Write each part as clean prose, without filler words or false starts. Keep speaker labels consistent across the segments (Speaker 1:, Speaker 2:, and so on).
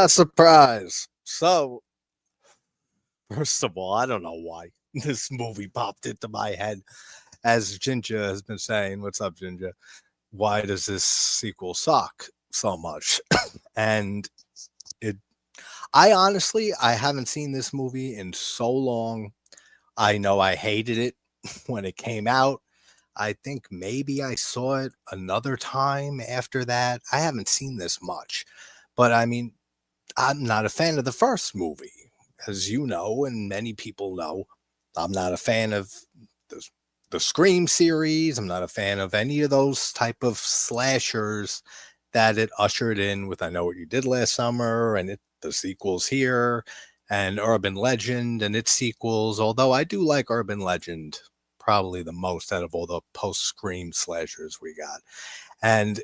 Speaker 1: Surprise. So, first of all, I don't know why this movie popped into my head. As Ginger has been saying, what's up, Ginger? Why does this sequel suck so much? And it, I honestly, I haven't seen this movie in so long. I know I hated it when it came out. I think maybe I saw it another time after that. I haven't seen this much, but I mean, I'm not a fan of the first movie, as you know, and many people know. I'm not a fan of the, the Scream series. I'm not a fan of any of those type of slashers that it ushered in with I Know What You Did Last Summer and the sequels here and Urban Legend and its sequels. Although I do like Urban Legend probably the most out of all the post Scream slashers we got. And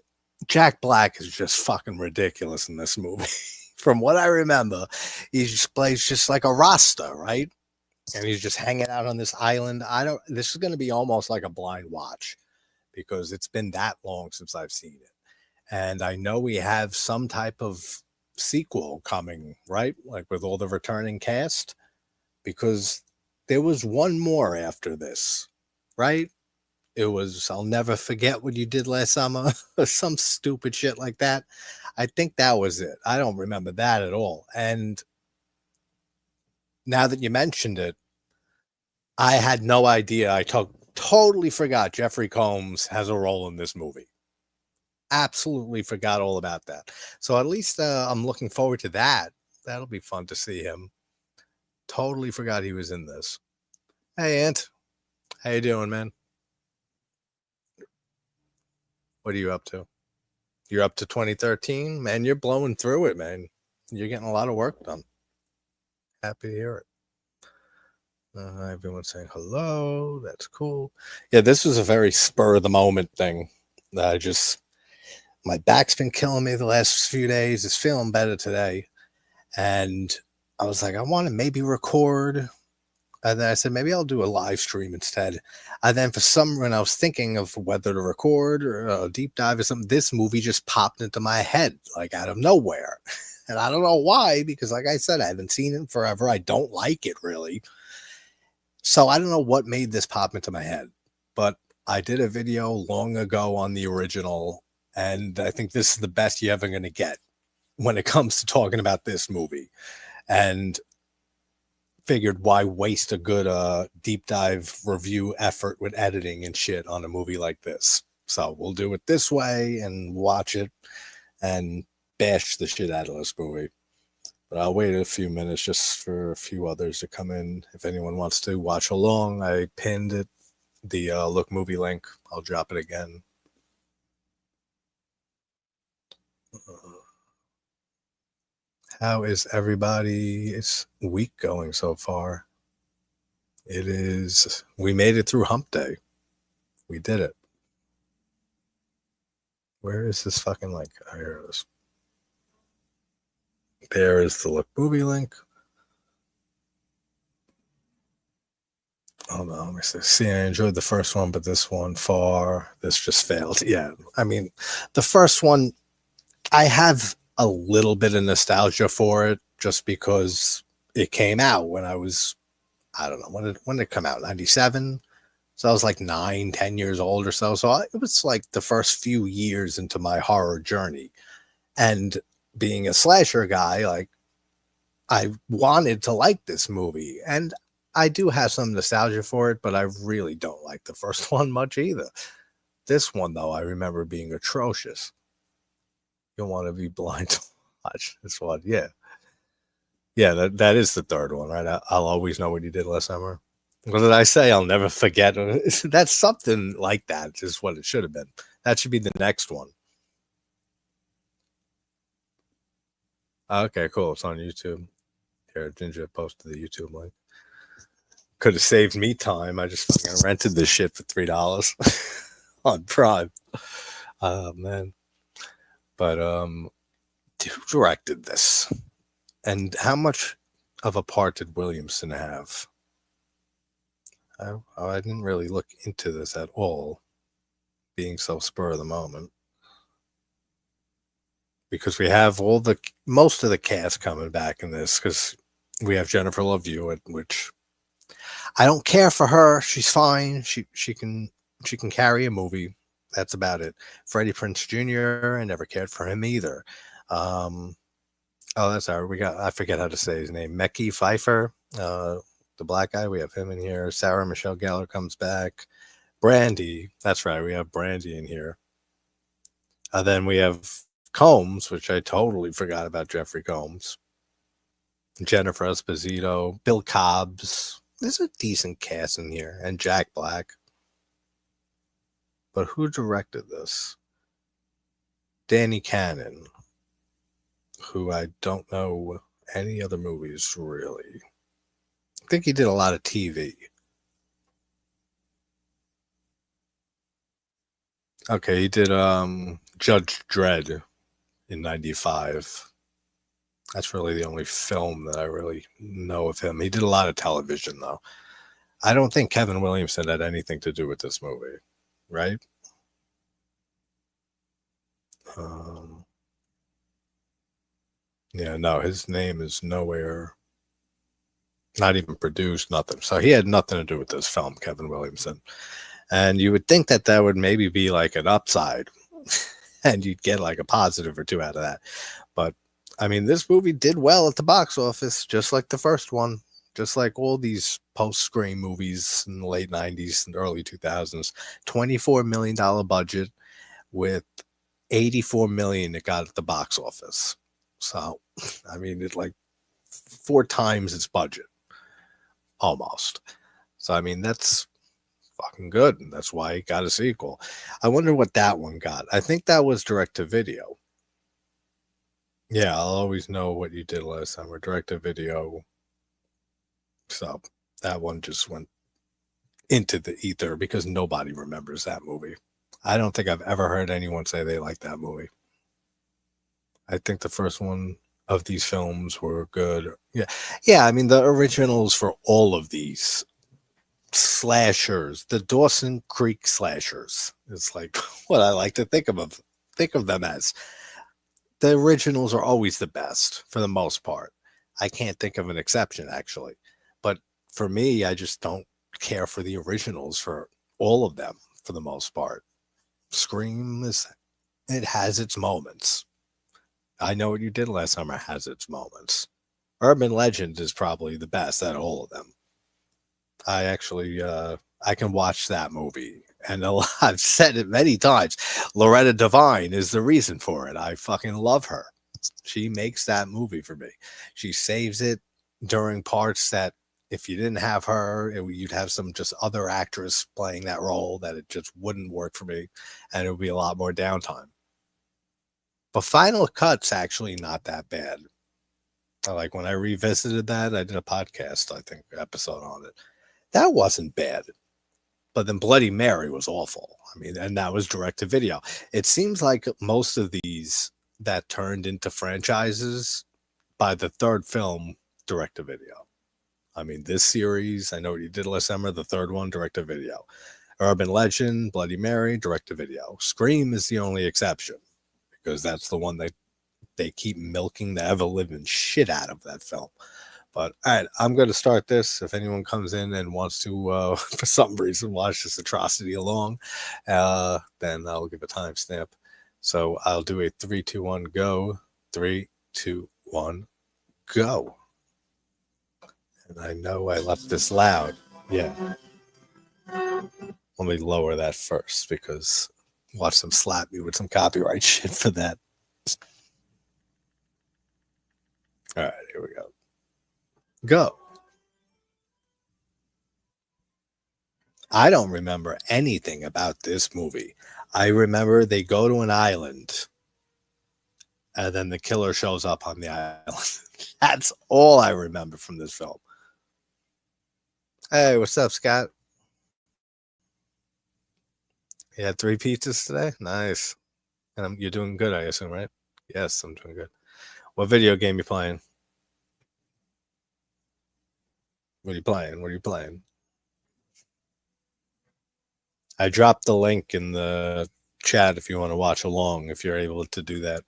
Speaker 1: Jack Black is just fucking ridiculous in this movie. From what I remember, he just plays just like a Rasta, right? And he's just hanging out on this island. I don't. This is going to be almost like a blind watch because it's been that long since I've seen it, and I know we have some type of sequel coming, right? Like with all the returning cast, because there was one more after this, right? It was I'll never forget what you did last summer or some stupid shit like that. I think that was it. I don't remember that at all. And now that you mentioned it, I had no idea. Totally forgot Jeffrey Combs has a role in this movie. Absolutely forgot all about that. So at least I'm looking forward to that. That'll be fun to see him. Totally forgot he was in this. Hey, Ant. How you doing, man? What are you up to? You're up to 2013, man. You're blowing through it, man. You're getting a lot of work done. Happy to hear it. Everyone's saying hello. That's cool. Yeah, this was a very spur of the moment thing. I just my back's been killing me the last few days. It's feeling better today, and I was like, I want to maybe record. And then I said, maybe I'll do a live stream instead. And then for some, when I was thinking of whether to record or a deep dive or something, this movie just popped into my head like out of nowhere. And I don't know why, because like I said, I haven't seen it forever. I don't like it really. So I don't know what made this pop into my head, but I did a video long ago on the original, and I think this is the best you're ever going to get when it comes to talking about this movie. And figured why waste a good deep dive review effort with editing and shit on a movie like this. So we'll do it this way and watch it and bash the shit out of this movie. But I'll wait a few minutes just for a few others to come in. If anyone wants to watch along, I pinned it, the Look movie link. I'll drop it again. How is everybody's week going so far? It is, we made it through hump day. We did it. Where is this fucking link? Oh, here it is. There is the Look movie link. Hold on, let me see. See, I enjoyed the first one, but this one this just failed. Yeah, I mean, the first one, I have a little bit of nostalgia for it just because it came out when I was, I don't know, when did it come out? 97? So I was like 9, 10 years old or so. So it was like the first few years into my horror journey. And being a slasher guy, like I wanted to like this movie. And I do have some nostalgia for it, but I really don't like the first one much either. This one, though, I remember being atrocious. You want to be blind to watch this one. Yeah. Yeah, that is the third one, right? I'll always know what you did last summer. What did I say? I'll never forget. That's something like that, is what it should have been. That should be the next one. Okay, cool. It's on YouTube. Here, Ginger posted the YouTube link. Could have saved me time. I just fucking rented this shit for $3 on Prime. Oh man. But who directed this? And how much of a part did Williamson have? I didn't really look into this at all, being so spur of the moment. because we have most of the cast coming back in this because we have Jennifer Love Hewitt, which I don't care for her. She's fine. She can carry a movie. That's about it. Freddie Prinze Jr. I never cared for him either. Um, oh, that's our. We got. I forget how to say his name. Mekhi Pfeiffer, the black guy. We have him in here. Sarah Michelle Gellar comes back. Brandy. That's right. We have Brandy in here. Then we have Combs, which I totally forgot about Jeffrey Combs. Jennifer Esposito, Bill Cobbs. There's a decent cast in here, and Jack Black. But who directed this? Danny Cannon, who I don't know any other movies really. I think he did a lot of TV. Okay, he did Judge Dredd in '95. That's really the only film that I really know of him. He did a lot of television though. I don't think Kevin Williamson had anything to do with this movie, right? Um, yeah, no, his name is nowhere, not even produced, nothing. So he had nothing to do with this film, Kevin Williamson. And you would think that that would maybe be like an upside and you'd get like a positive or two out of that. But I mean, this movie did well at the box office, just like the first one, just like all these post Scream movies in the late 90s and early 2000s. $24 million budget with 84 million it got at the box office. So, I mean, it like 4 times its budget almost. So, I mean, that's fucking good. And that's why it got a sequel. I wonder what that one got. I think that was direct to video. Yeah, I'll always know what you did last time. We're direct to video. So that one just went into the ether because nobody remembers that movie. I don't think I've ever heard anyone say they like that movie. I think the first one of these films were good. Yeah. Yeah, I mean the originals for all of these slashers, the Dawson Creek slashers. It's like what I like to think of them as. The originals are always the best for the most part. I can't think of an exception actually. But for me, I just don't care for the originals for all of them for the most part. Scream is it has its moments. I know what you did last summer has its moments. Urban Legend is probably the best out of all of them. I actually I can watch that movie. And I've said it many times. Loretta Devine is the reason for it. I fucking love her. She makes that movie for me. She saves it during parts that if you didn't have her, you'd have some just other actress playing that role that it just wouldn't work for me, and it would be a lot more downtime. But Final Cut's actually not that bad. Like when I revisited that, I did a podcast, I think, episode on it. That wasn't bad. But then Bloody Mary was awful. I mean, and that was direct to video. It seems like most of these that turned into franchises by the third film, direct to video. I mean, this series, I know what you did last summer, the third one, direct to video. Urban Legend, Bloody Mary, direct to video. Scream is the only exception because that's the one that they keep milking the ever living shit out of that film. But all right, I'm going to start this. If anyone comes in and wants to, for some reason, watch this atrocity along, then I'll give a timestamp. So I'll do a 3, 2, 1, go. 3, 2, 1, go. And I know I left this loud. Yeah. Let me lower that first because watch them slap me with some copyright shit for that. All right, here we go. Go. I don't remember anything about this movie. I remember they go to an island and then the killer shows up on the island. That's all I remember from this film. Hey, what's up, Scott? You had 3 pizzas today? Nice. And you're doing good, I assume, right? Yes, I'm doing good. What video game you playing? What are you playing? What are you playing? I dropped the link in the chat if you want to watch along, if you're able to do that.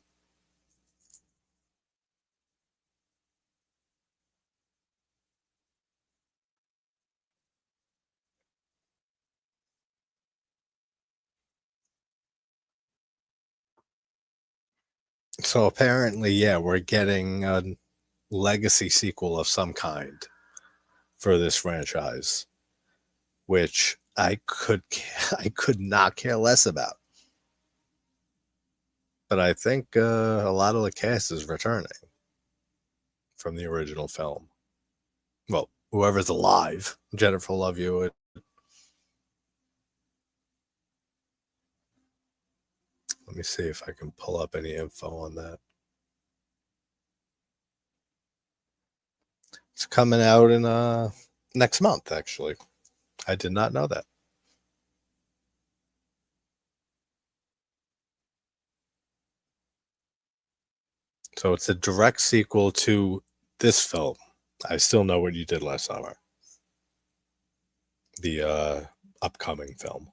Speaker 1: So apparently, yeah, we're getting a legacy sequel of some kind for this franchise, which I could not care less about. But I think a lot of the cast is returning from the original film. Well, whoever's alive, Jennifer Love Hewitt. Let me see if I can pull up any info on that. It's coming out in next month, actually. I did not know that. So it's a direct sequel to this film. I Still Know What You Did Last Summer, the upcoming film.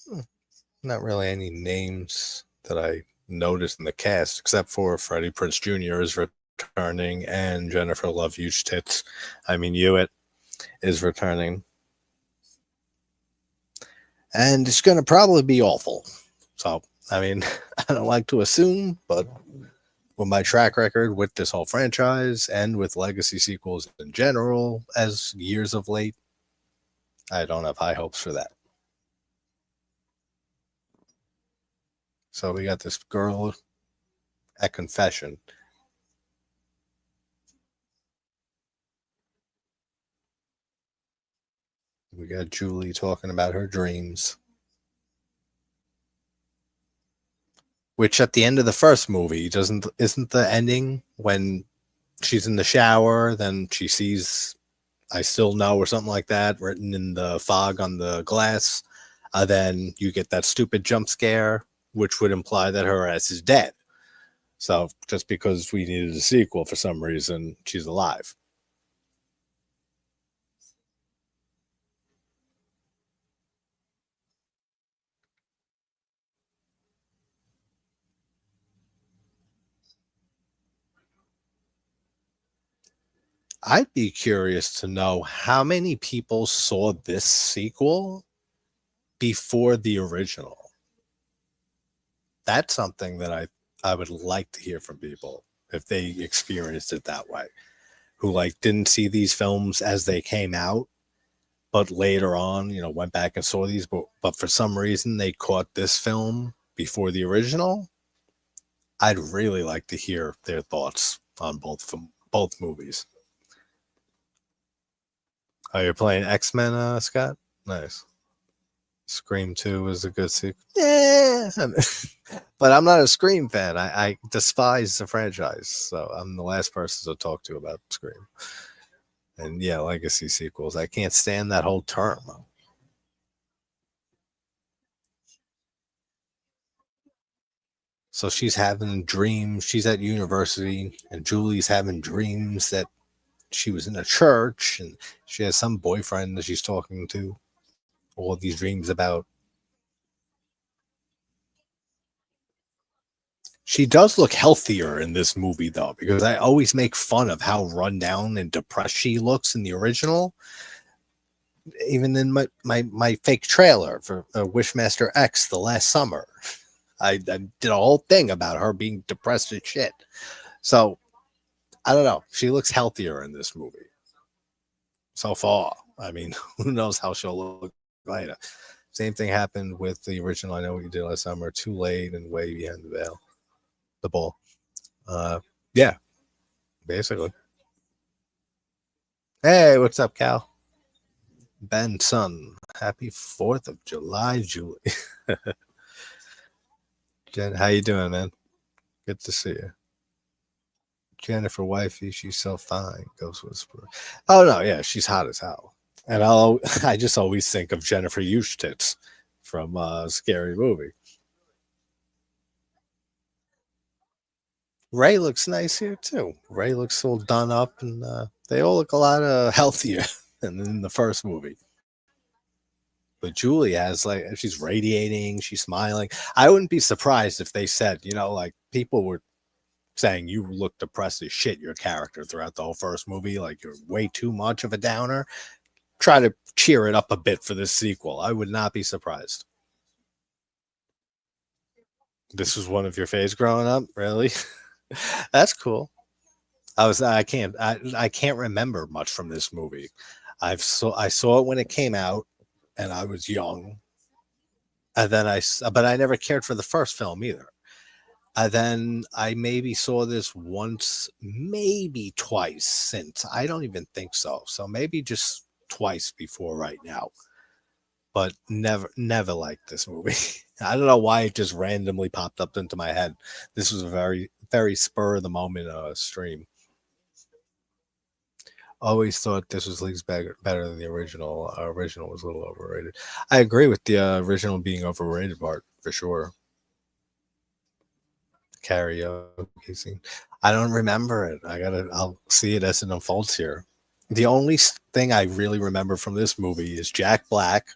Speaker 1: Hmm, Not really any names that I noticed in the cast, except for Freddie Prinze Jr. is returning and Jennifer Love Hewitt is returning. And it's going to probably be awful. So, I mean, I don't like to assume, but with my track record with this whole franchise and with legacy sequels in general, as years of late, I don't have high hopes for that. So we got this girl at confession. We got Julie talking about her dreams, which at the end of the first movie doesn't isn't the ending when she's in the shower, then she sees "I still know" or something like that written in the fog on the glass. Then you get that stupid jump scare, which would imply that her ass is dead. So just because we needed a sequel for some reason, she's alive. I'd be curious to know how many people saw this sequel before the original. That's something that I would like to hear from people if they experienced it that way, who like didn't see these films as they came out, but later on, went back and saw these, but for some reason they caught this film before the original. I'd really like to hear their thoughts on both movies. Oh, you're playing X-Men, Scott? Nice. Scream 2 is a good sequel. Yeah. But I'm not a Scream fan. I despise the franchise. So I'm the last person to talk to about Scream. And yeah, legacy sequels. I can't stand that whole term. So she's having dreams. She's at university, and Julie's having dreams that she was in a church and she has some boyfriend that she's talking to. All of these dreams about. She does look healthier in this movie, though, because I always make fun of how run down and depressed she looks in the original. Even in my fake trailer for Wishmaster X the last summer, I did a whole thing about her being depressed as shit. So I don't know. She looks healthier in this movie so far. I mean, who knows how she'll look later. Same thing happened with the original I Know What You Did Last Summer, Too Late and Way Behind the Veil, the ball. Uh, yeah, basically. Hey, what's up, Cal? Ben Son. Happy 4th of July, Julie. Jen, how you doing, man? Good to see you. Jennifer Wifey, she's so fine. Ghost Whisperer. Oh no, yeah, she's hot as hell. And I just always think of Jennifer Eustis from Scary Movie. Ray looks nice here too. Ray looks all done up, and they all look a lot healthier than in the first movie. But Julie has like she's radiating, she's smiling. I wouldn't be surprised if they said, like people were saying you look depressed as shit, your character throughout the whole first movie, like you're way too much of a downer. try to cheer it up a bit for this sequel. I would not be surprised. This was one of your faves growing up, really? That's cool. I can't remember much from this movie. I saw it when it came out, and I was young, and then but I never cared for the first film either. And then I maybe saw this once, maybe twice since. I don't even think so. So maybe just twice before right now, but never liked this movie. I don't know why it just randomly popped up into my head. This was a very spur of the moment stream. Always thought this was leagues better than the original. Original was a little overrated. I agree with the original being overrated part for sure. Karaoke scene. I don't remember it. I'll see it as it unfolds here. The only thing I really remember from this movie is Jack Black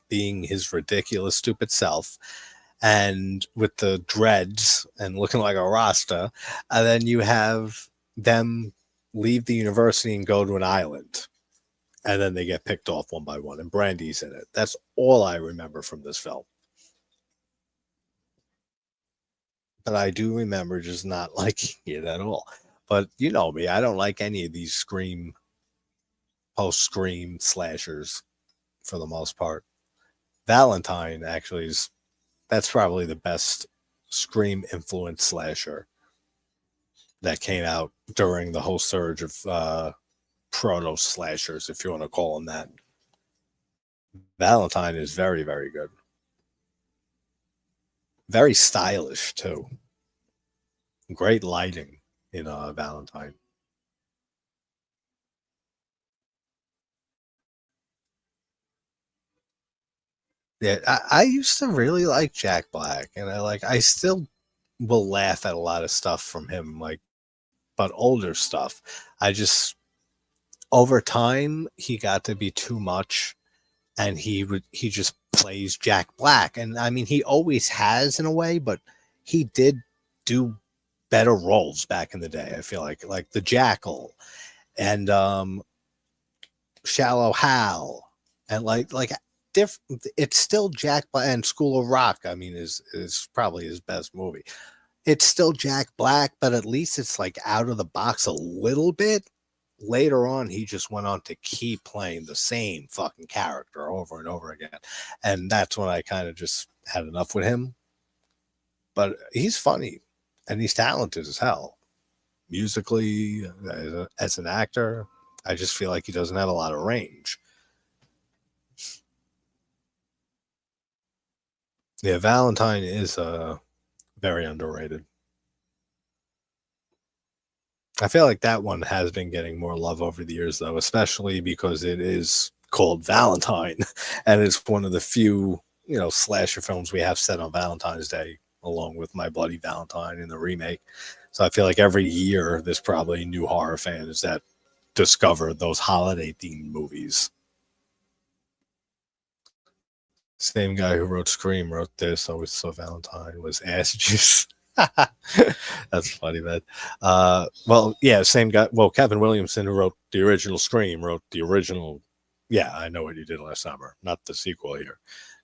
Speaker 1: being his ridiculous, stupid self, and with the dreads and looking like a Rasta. And then you have them leave the university and go to an island. And then they get picked off one by one, and Brandy's in it. That's all I remember from this film. But I do remember just not liking it at all. But you know me, I don't like any of these post scream slashers for the most part. Valentine actually is that's probably the best scream influenced slasher that came out during the whole surge of proto slashers, if you want to call them that. Valentine is very good, very stylish too. Great lighting in Valentine. Yeah, I used to really like Jack Black, and I still will laugh at a lot of stuff from him, like but older stuff. I just over time he got to be too much, and he just plays Jack Black, and I mean he always has in a way, but he did do better roles back in the day. I feel like the Jackal and Shallow Hal, and it's still Jack Black, and School of Rock. I mean, is probably his best movie. It's still Jack Black, but at least it's like out of the box a little bit. Later on, he just went on to keep playing the same fucking character over and over again, and that's when I kind of just had enough with him. But he's funny, and he's talented as hell musically as an actor. I just feel like he doesn't have a lot of range. Yeah, Valentine is very underrated. I feel like that one has been getting more love over the years, though, especially because it is called Valentine, and it's one of the few, slasher films we have set on Valentine's Day, along with My Bloody Valentine and the remake. So I feel like every year there's probably new horror fans that discover those holiday themed movies. Same guy who wrote Scream wrote this. Always saw Valentine was ass juice. That's funny, man. Well, yeah, same guy. Well, Kevin Williamson, who wrote the original Scream, wrote the original. Yeah, I know what you did last summer, not the sequel here,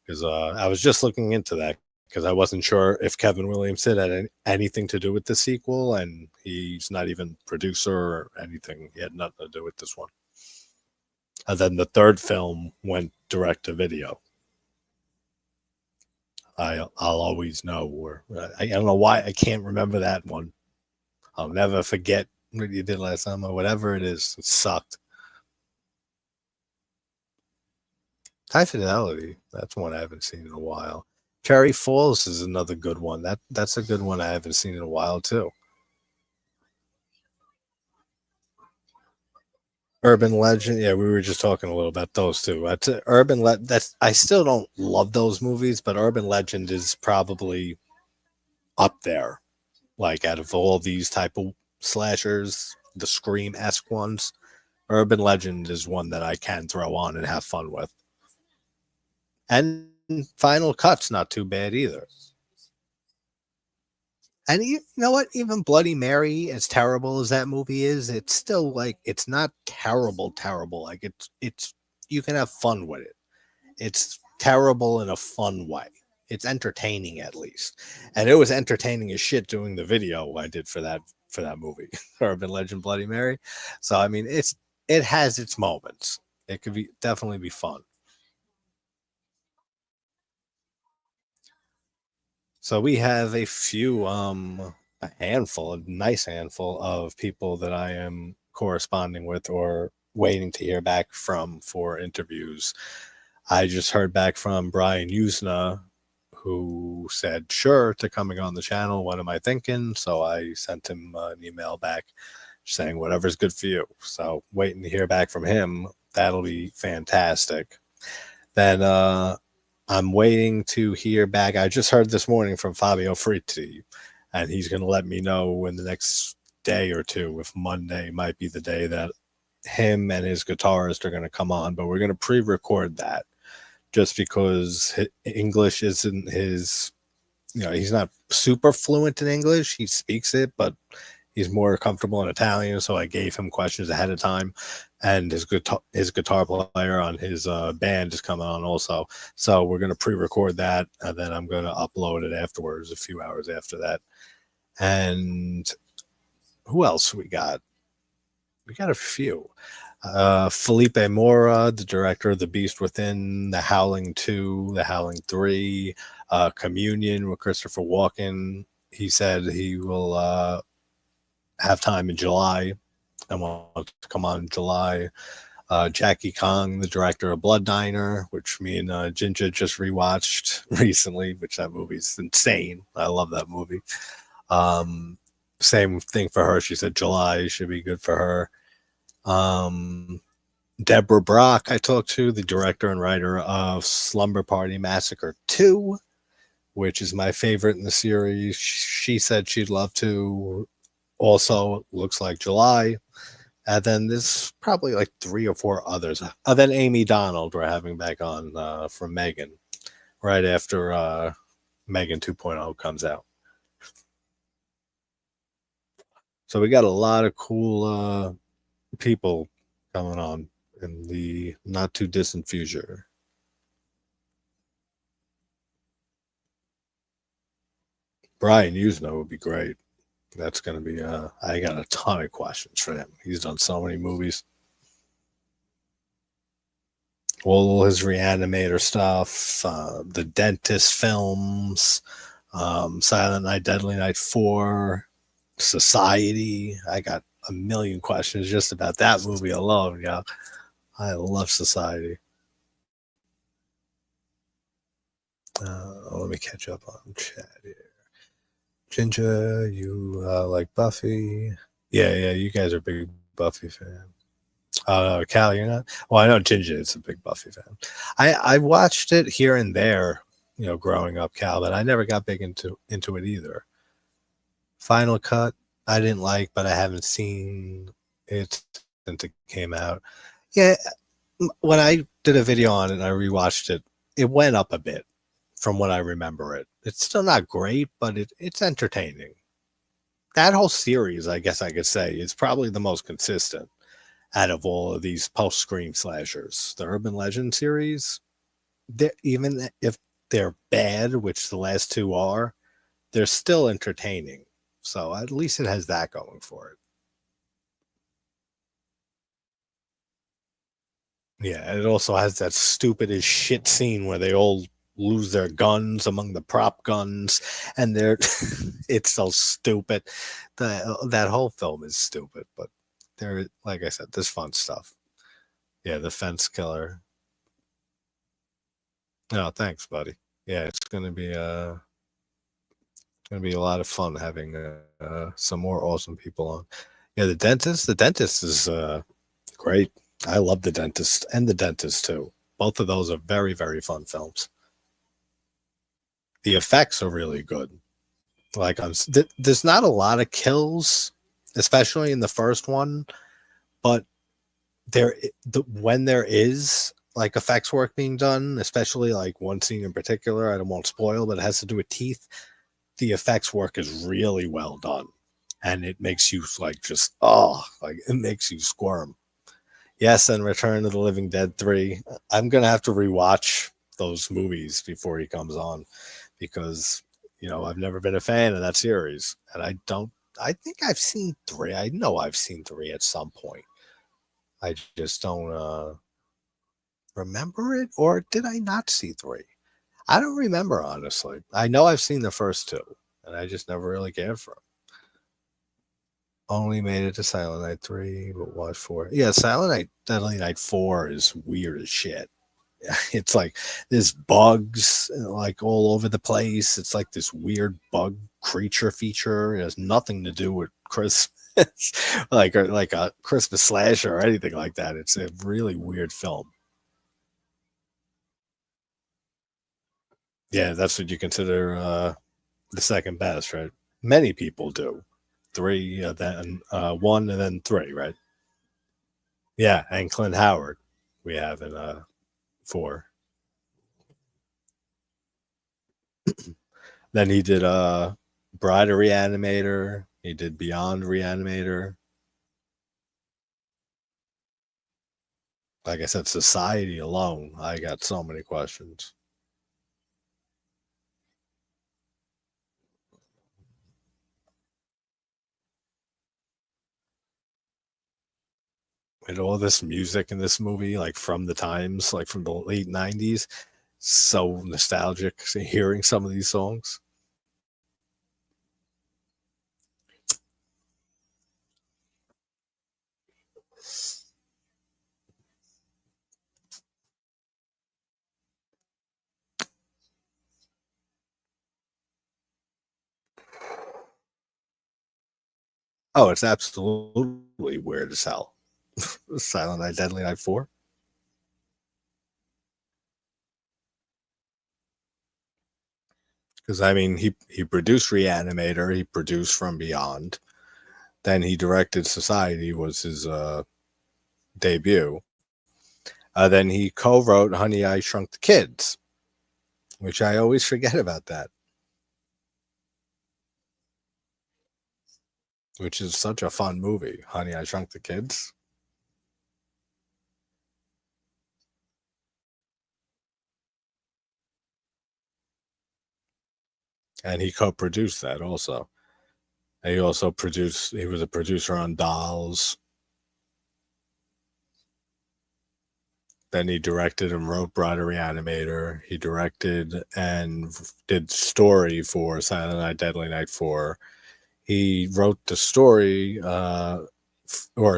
Speaker 1: because I was just looking into that because I wasn't sure if Kevin Williamson had anything to do with the sequel, and he's not even producer or anything. He had nothing to do with this one. And then the third film went direct to video. I'll always know, or I don't know why I can't remember that one. I'll never forget what you did last summer, whatever it is. It sucked. High Fidelity, that's one I haven't seen in a while. Cherry Falls is another good one. That's a good one I haven't seen in a while too. Urban Legend, yeah, we were just talking a little about those too. That's I still don't love those movies, but Urban Legend is probably up there. Like out of all these type of slashers, the Scream esque ones, Urban Legend is one that I can throw on and have fun with. And Final Cut's not too bad either. And you know what? Even Bloody Mary, as terrible as that movie is, it's still like it's not terrible. Like it's you can have fun with it. It's terrible in a fun way. It's entertaining at least, and it was entertaining as shit doing the video I did for that movie, Urban Legend Bloody Mary. So I mean, it has its moments. It could be definitely be fun. So we have a handful, a nice handful of people that I am corresponding with or waiting to hear back from for interviews. I just heard back from Brian Usna, who said sure to coming on the channel. What am I thinking? So I sent him an email back saying whatever's good for you. So waiting to hear back from him. That'll be fantastic. Then I'm waiting to hear back. I just heard this morning from Fabio Fritti, and he's going to let me know in the next day or two if Monday might be the day that him and his guitarist are going to come on. But we're going to pre-record that just because English isn't his. You know, he's not super fluent in English. He speaks it, but he's more comfortable in Italian. So I gave him questions ahead of time, and his guitar player on his band is coming on also. So we're gonna pre-record that, and then I'm gonna upload it afterwards, a few hours after that. And who else we got? We got a few. Felipe Mora, the director of The Beast Within, The Howling 2, The Howling 3, Communion with Christopher Walken. He said he will have time in July and want to come on in July. Jackie Kong, the director of Blood Diner, which me and Ginger just rewatched recently, which that movie's insane. I love that movie. Same thing for her. She said July should be good for her. Deborah Brock, I talked to, the director and writer of Slumber Party Massacre 2, which is my favorite in the series. She said she'd love to. Also, looks like July. And then there's probably like 3 or 4 others. Then Amy Donald we're having back on from Megan right after Megan 2.0 comes out. So we got a lot of cool people coming on in the not too distant future. Brian Usna would be great. That's going to be, I got a ton of questions for him. He's done so many movies. All his Reanimator stuff, the Dentist films, Silent Night, Deadly Night 4, Society. I got a million questions just about that movie alone. Yeah, I love Society. Let me catch up on chat here. Ginger, you like Buffy? Yeah, you guys are big Buffy fans. Oh no, Cal, you're not. Well, I know Ginger is a big Buffy fan. I watched it here and there, you know, growing up, Cal, but I never got big into it either. Final Cut, I didn't like, but I haven't seen it since it came out. Yeah, when I did a video on it and I rewatched it, it went up a bit from what I remember it. It's still not great, but it's entertaining. That whole series, I guess I could say, is probably the most consistent out of all of these post-Scream slashers. The Urban Legend series, even if they're bad, which the last 2 are, they're still entertaining. So at least it has that going for it. Yeah, it also has that stupid as shit scene where they all lose their guns among the prop guns, and they're it's so stupid. That whole film is stupid, but there, like I said, there's fun stuff. Yeah, the fence killer. No, thanks, buddy. Yeah, it's gonna be a lot of fun having some more awesome people on. Yeah, the dentist. The dentist is great. I love the dentist and the dentist too. Both of those are very, very fun films. The effects are really good. Like there's not a lot of kills, especially in the first one, but when there is like effects work being done, especially like one scene in particular, I don't want to spoil, but it has to do with teeth. The effects work is really well done, and it makes you like just like it makes you squirm. Yes, and Return of the Living Dead 3. I'm gonna have to rewatch those movies before he comes on because I've never been a fan of that series. And I think I've seen three. I know I've seen three at some point. I just don't remember it, or did I not see three? I don't remember, honestly. I know I've seen the first two, and I just never really cared for them. Only made it to Silent Night 3, but watched 4. Yeah, Silent Night Deadly Night 4 is weird as shit. It's like there's bugs like all over the place. It's like this weird bug creature feature. It has nothing to do with Christmas, like a Christmas slasher or anything like that. It's a really weird film. Yeah, that's what you consider the second best, right? Many people do. Three, then one, and then three, right? Yeah, and Clint Howard we have in four. Then he did Bride of Reanimator. He did Beyond Reanimator. Like I said, Society alone, I got so many questions. And all this music in this movie, like from the times, like from the late 90s, so nostalgic hearing some of these songs. Oh, it's absolutely weird as hell. Silent Night, Deadly Night 4. Because I mean, he produced Reanimator, he produced From Beyond, then he directed Society was his debut. Then he co-wrote Honey, I Shrunk the Kids, which I always forget about that, which is such a fun movie. Honey, I Shrunk the Kids, and he co-produced that also. And he also produced. He was a producer on Dolls. Then he directed and wrote Bride of Reanimator. He directed and did story for Silent Night, Deadly Night 4. He wrote the story, or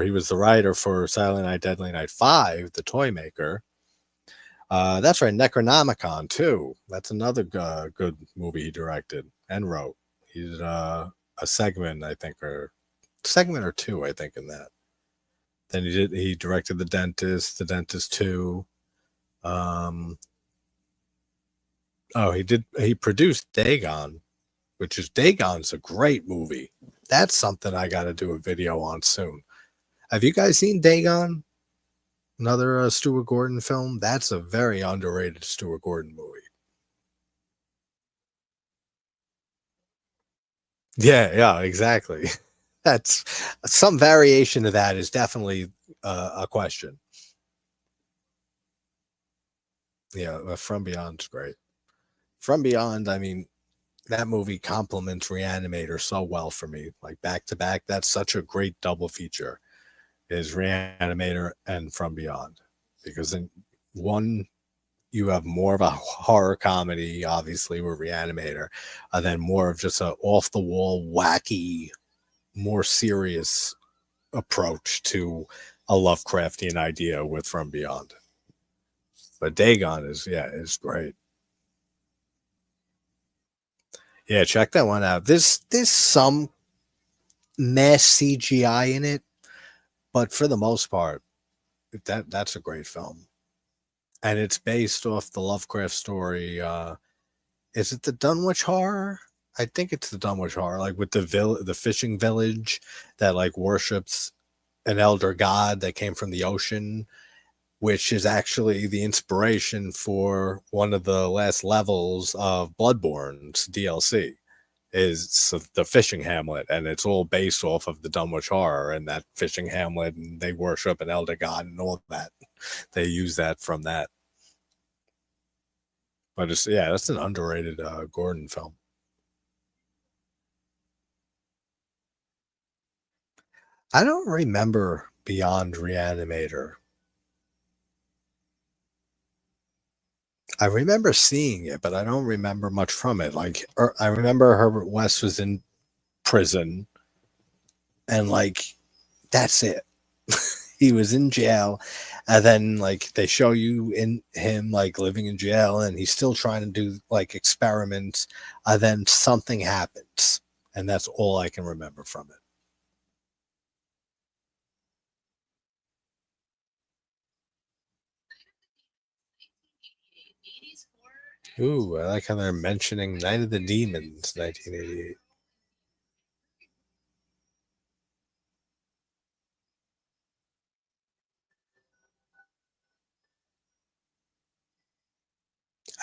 Speaker 1: he was the writer for Silent Night, Deadly Night 5, The Toy Maker. That's right, Necronomicon, too. That's another good movie he directed and wrote. He did a segment, I think, or segment or two, I think, in that. Then he directed The Dentist 2. Um, he produced Dagon, which is Dagon's a great movie. That's something I got to do a video on soon. Have you guys seen Dagon? Another Stuart Gordon film? That's a very underrated Stuart Gordon movie. Yeah, yeah, exactly. That's some variation of that is definitely a question. Yeah, From Beyond's great. From Beyond, I mean, that movie complements Reanimator so well for me. Like back to back, that's such a great double feature. Is Reanimator and From Beyond, because in one you have more of a horror comedy, obviously with Reanimator, and then more of just a off the wall, wacky, more serious approach to a Lovecraftian idea with From Beyond. But Dagon is great. Yeah, check that one out. There's some mass CGI in it, but for the most part, that's a great film. And it's based off the Lovecraft story. Is it the Dunwich Horror? I think it's the Dunwich Horror, like with the fishing village that like worships an elder god that came from the ocean, which is actually the inspiration for one of the last levels of Bloodborne's DLC. is the fishing hamlet, and it's all based off of the Dunwich Horror and that fishing hamlet, and they worship an elder god and all that. They use that from that. But it's yeah, that's an underrated Gordon film. I don't remember Beyond Reanimator. I remember seeing it, but I don't remember much from it. Like, I remember Herbert West was in prison, and like, that's it. He was in jail, and then like they show you in him like living in jail, and he's still trying to do like experiments, and then something happens, and that's all I can remember from it. Ooh, I like how they're mentioning Night of the Demons, 1988.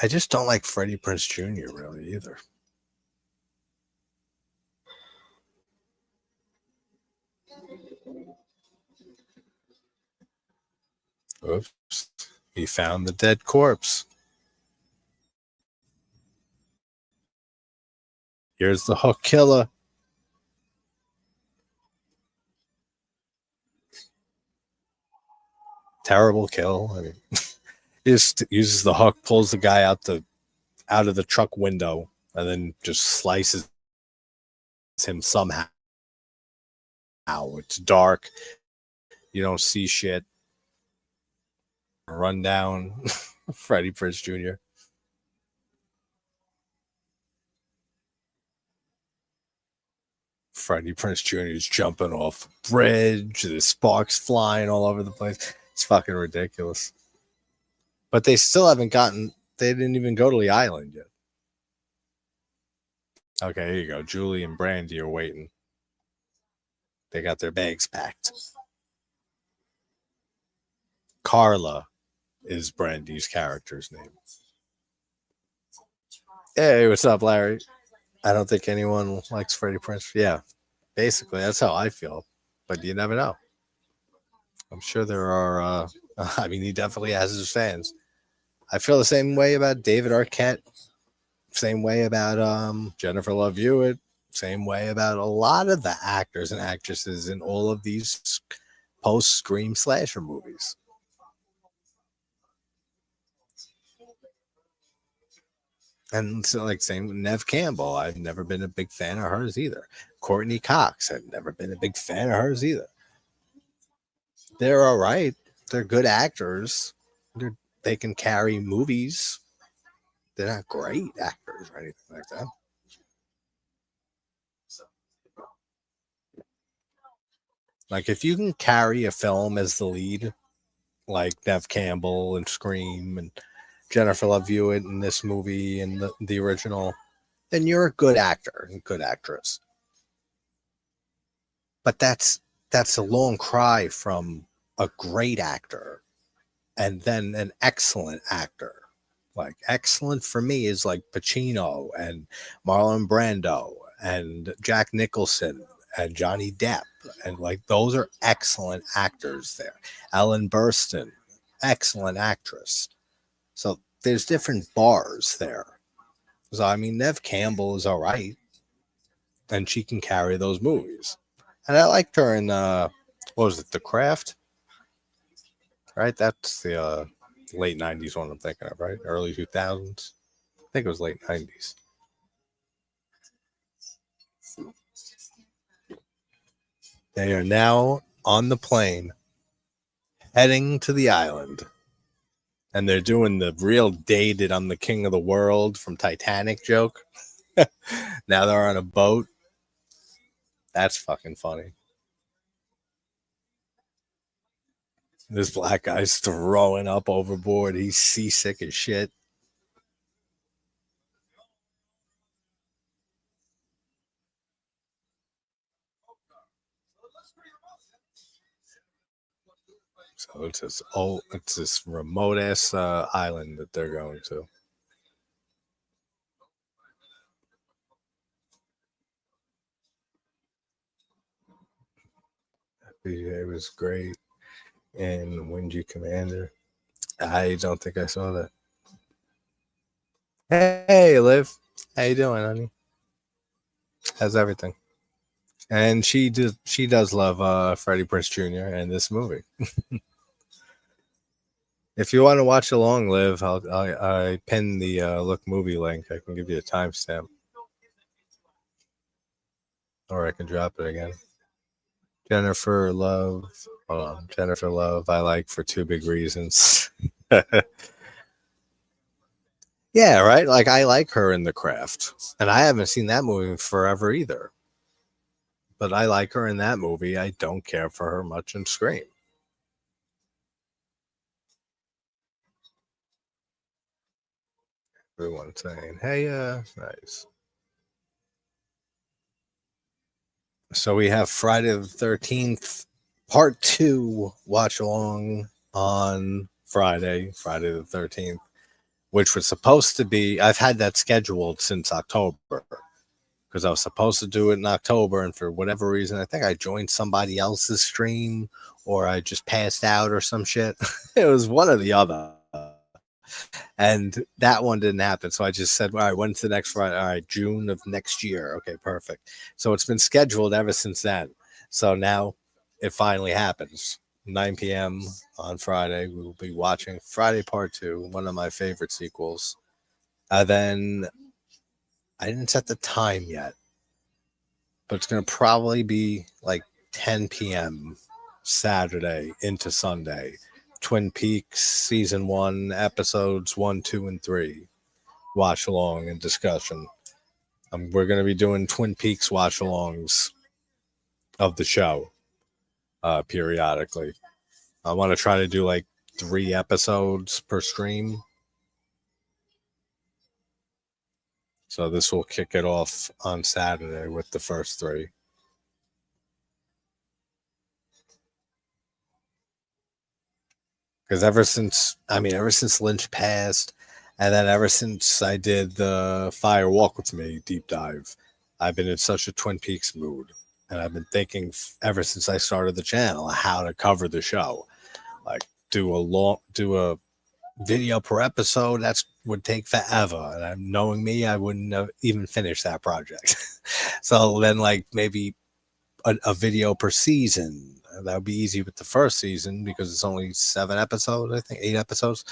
Speaker 1: I just don't like Freddie Prinze Jr. really either. Oops. He found the dead corpse. Here's the hook killer. Terrible kill. I mean, he just uses the hook, pulls the guy out of the truck window, and then just slices him somehow. It's dark. You don't see shit. Run down Freddie Prinze Jr. Freddie Prinze Jr. is jumping off bridge. There's sparks flying all over the place. It's fucking ridiculous. But they still haven't gotten. They didn't even go to the island yet. Okay, here you go. Julie and Brandy are waiting. They got their bags packed. Carla is Brandy's character's name. Hey, what's up, Larry? I don't think anyone likes Freddie Prinze. Yeah, basically, that's how I feel. But you never know. I'm sure there are. I mean, he definitely has his fans. I feel the same way about David Arquette. Same way about Jennifer Love Hewitt. Same way about a lot of the actors and actresses in all of these post Scream slasher movies. And so, like, same with Nev Campbell. I've never been a big fan of hers either. Courtney Cox. I've never been a big fan of hers either. They're all right. They're good actors. They can carry movies. They're not great actors or anything like that. Like, if you can carry a film as the lead, like Nev Campbell and Scream and Jennifer Love Hewitt in this movie and the original, then you're a good actor and good actress. But that's a long cry from a great actor and then an excellent actor. Like, excellent for me is like Pacino and Marlon Brando and Jack Nicholson and Johnny Depp, and like those are excellent actors there. Ellen Burstyn, excellent actress. So there's different bars there. So I mean, Nev Campbell is all right, and she can carry those movies. And I liked her in what was it, The Craft? Right, that's the late '90s one I'm thinking of, right? Early 2000s. I think it was late '90s. They are now on the plane heading to the island, and they're doing the real dated "I'm the king of the world" from Titanic joke. Now they're on a boat. That's fucking funny. This black guy's throwing up overboard. He's seasick as shit. So it's this remote ass island that they're going to. BJ was great in Wingy Commander. I don't think I saw that. Hey, Liv. How you doing, honey? How's everything? And she does love Freddie Prinze Jr. in this movie. If you want to watch along, Liv, I pin the Look movie link. I can give you a timestamp, or I can drop it again. Jennifer Love. Hold on. Jennifer Love, I like for two big reasons. Yeah, right? Like, I like her in The Craft. And I haven't seen that movie in forever either. But I like her in that movie. I don't care for her much in Scream. Everyone saying, hey, nice. So we have Friday the 13th, part two, watch along on Friday the 13th, which was supposed to be, I've had that scheduled since October because I was supposed to do it in October. And for whatever reason, I think I joined somebody else's stream or I just passed out or some shit. It was one or the other. And that one didn't happen. So I just said, all right, when's the next Friday? All right, June of next year. Okay, perfect. So it's been scheduled ever since then. So now it finally happens. 9 p.m. on Friday, we will be watching Friday Part 2, one of my favorite sequels. Then I didn't set the time yet, but it's going to probably be like 10 p.m. Saturday into Sunday. Twin Peaks season 1, episodes 1, 2, and 3. Watch along and discussion. We're going to be doing Twin Peaks watch alongs of the show periodically. I want to try to do like 3 episodes per stream. So this will kick it off on Saturday with the first 3. Because ever since Lynch passed, and then ever since I did the Fire Walk with Me deep dive, I've been in such a Twin Peaks mood. And I've been thinking ever since I started the channel how to cover the show. Like do a video per episode. That would take forever. And I'm knowing me, I wouldn't have even finished that project. So then like maybe a video per season. That would be easy with the first season because it's only 7 episodes, I think 8 episodes.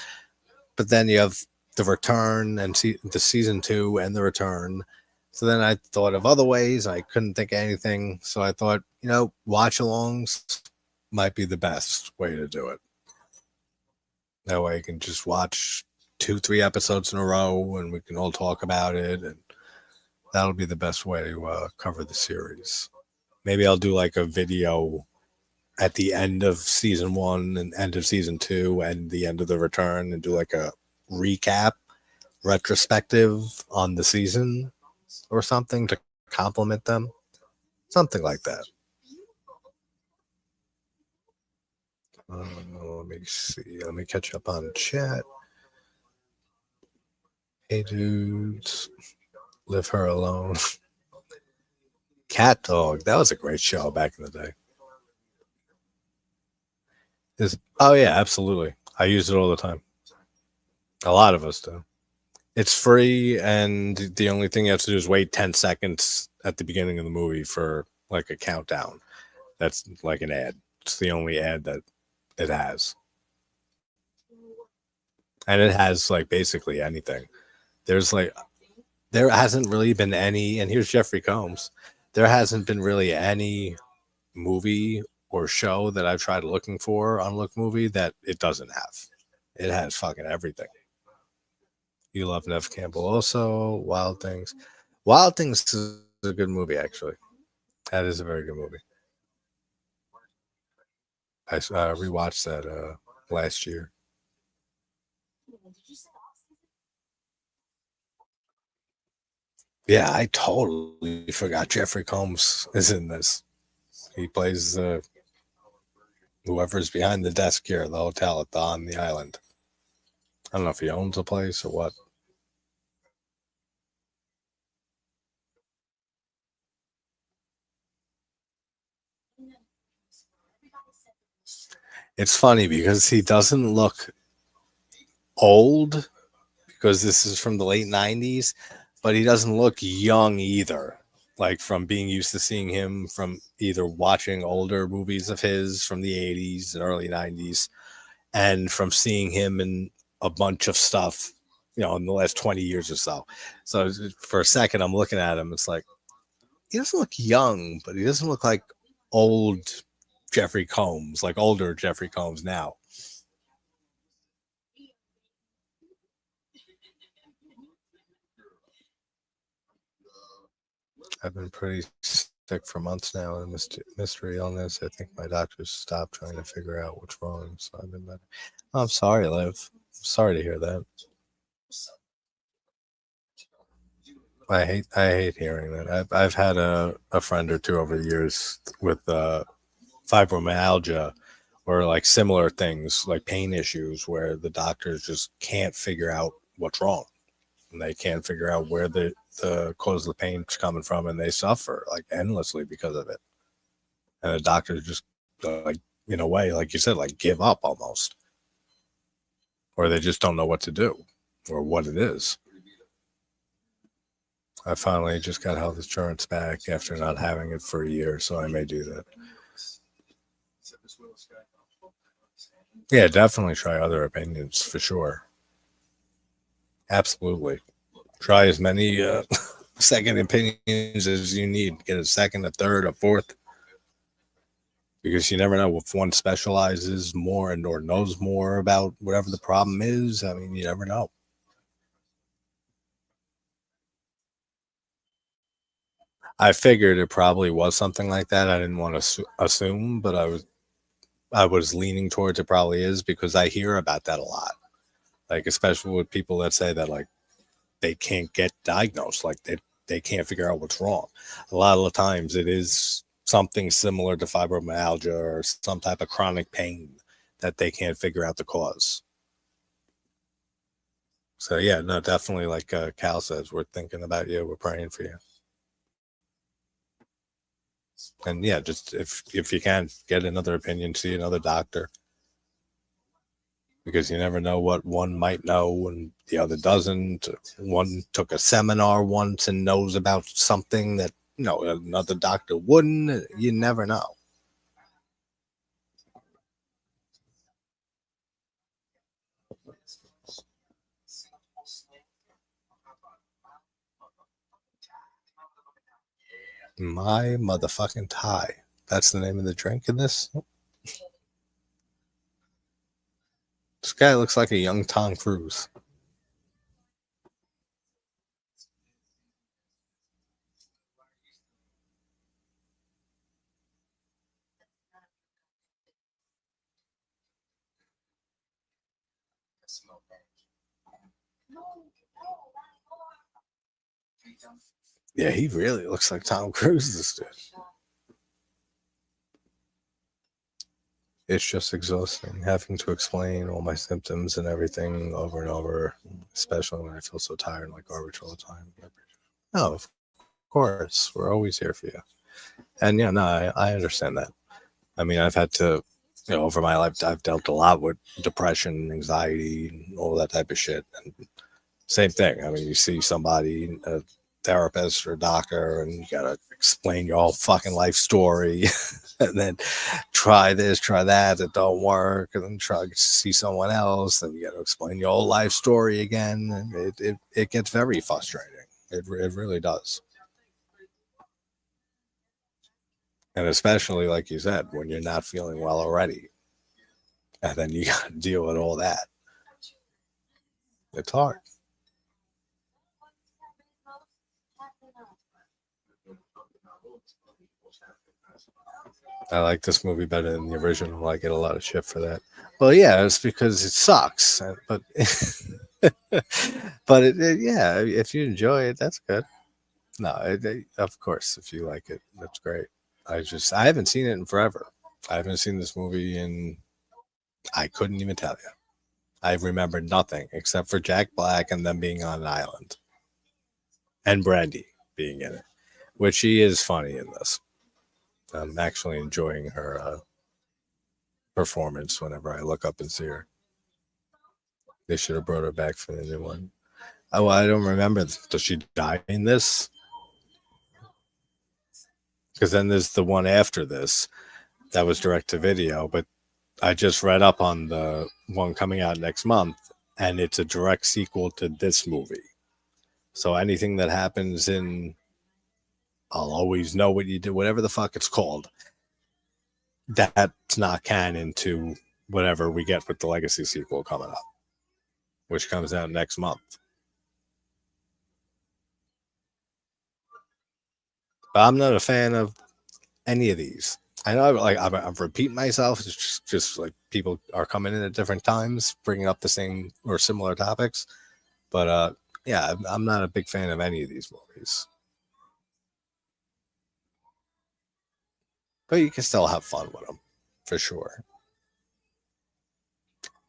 Speaker 1: But then you have the return and the season 2 and the return. So then I thought of other ways. I couldn't think of anything. So I thought, watch alongs might be the best way to do it. That way you can just watch 2-3 episodes in a row and we can all talk about it. And that'll be the best way to cover the series. Maybe I'll do like a video at the end of season 1 and end of season 2 and the end of the return and do like a recap retrospective on the season or something to complement them. Something like that. Let me see. Let me catch up on chat. Hey, dudes. Leave her alone. Cat Dog. That was a great show back in the day. Oh, yeah, absolutely. I use it all the time. A lot of us do. It's free, and the only thing you have to do is wait 10 seconds at the beginning of the movie for like a countdown. That's like an ad. It's the only ad that it has. And it has like basically anything. There hasn't really been any, and here's Jeffrey Combs. There hasn't been really any movie or show that I've tried looking for on Look Movie that it doesn't have. It has fucking everything. You love Nev Campbell also. Wild Things. Wild Things is a good movie, actually. That is a very good movie. I rewatched that last year. Yeah, I totally forgot Jeffrey Combs is in this. He plays whoever's behind the desk here at the hotel on the island. I don't know if he owns a place or what. It's funny because he doesn't look old because this is from the late 90s, but he doesn't look young either. Like from being used to seeing him from either watching older movies of his from the 80s and early 90s and from seeing him in a bunch of stuff, in the last 20 years or so. So for a second, I'm looking at him. It's like, he doesn't look young, but he doesn't look like old Jeffrey Combs, like older Jeffrey Combs now. I've been pretty sick for months now and mystery illness. I think my doctors stopped trying to figure out what's wrong, so I've been better. I'm sorry, Liv. Sorry to hear that. I hate hearing that. I've had a friend or two over the years with fibromyalgia or like similar things like pain issues where the doctors just can't figure out what's wrong and they can't figure out where the cause of the pain's coming from and they suffer like endlessly because of it. And the doctors just like in a way, like you said, like give up almost, or they just don't know what to do or what it is. I finally just got health insurance back after not having it for a year, so I may do that. Yeah, definitely try other opinions for sure. Absolutely. Try as many second opinions as you need. Get a second, a third, a fourth, because you never know if one specializes more and or knows more about whatever the problem is. I mean, you never know. I figured it probably was something like that. I didn't want to assume, but I was leaning towards it probably is because I hear about that a lot. Like especially with people that say that like they can't get diagnosed, like they can't figure out what's wrong. A lot of the times it is something similar to fibromyalgia or some type of chronic pain that they can't figure out the cause. So yeah, no, definitely like Cal says, we're thinking about you, we're praying for you. And yeah, just if you can get another opinion, see another doctor because you never know what one might know and the other doesn't. One took a seminar once and knows about something that another doctor wouldn't. You never know. My motherfucking tie. That's the name of the drink in this. This guy looks like a young Tom Cruise. Yeah, he really looks like Tom Cruise. This dude. It's just exhausting having to explain all my symptoms and everything over and over, especially when I feel so tired and like garbage all the time. No, of course, we're always here for you. And yeah, no, I understand that. I mean, I've had to, over my life, I've dealt a lot with depression, anxiety, and all that type of shit. And same thing. I mean, you see somebody, a therapist or doctor, and you gotta explain your whole fucking life story, and then try this, try that, it don't work, and then try to see someone else, and you gotta explain your whole life story again, and it gets very frustrating. It really does. And especially like you said, when you're not feeling well already, and then you got to deal with all that. It's hard. I like this movie better than the original. I get a lot of shit for that. Well, yeah, it's because it sucks, but yeah, if you enjoy it, that's good. No, of course, if you like it, that's great. I haven't seen it in forever. I haven't seen this movie in I couldn't even tell you. I remember nothing except for Jack Black and them being on an island and Brandy being in it, which she is funny in this. I'm actually enjoying her performance whenever I look up and see her. They should have brought her back for the new one. Oh, well, I don't remember. Does she die in this? Because then there's the one after this that was direct to video, but I just read up on the one coming out next month, and it's a direct sequel to this movie. So anything that happens in I'll Always Know What You Did, whatever the fuck it's called, that's not canon to whatever we get with the Legacy sequel coming up, which comes out next month. But I'm not a fan of any of these. I know, like I'm repeating myself. It's just like people are coming in at different times, bringing up the same or similar topics. But yeah, I'm not a big fan of any of these movies. But you can still have fun with them, for sure.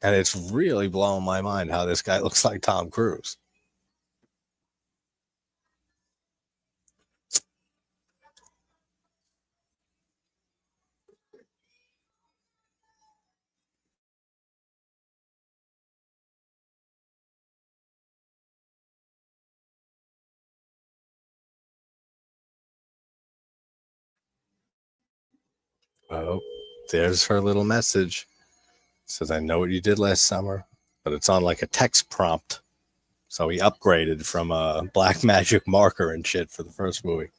Speaker 1: And it's really blowing my mind how this guy looks like Tom Cruise. Oh, there's her little message. It says, I know what you did last summer, but it's on like a text prompt. So he upgraded from a black magic marker and shit for the first movie.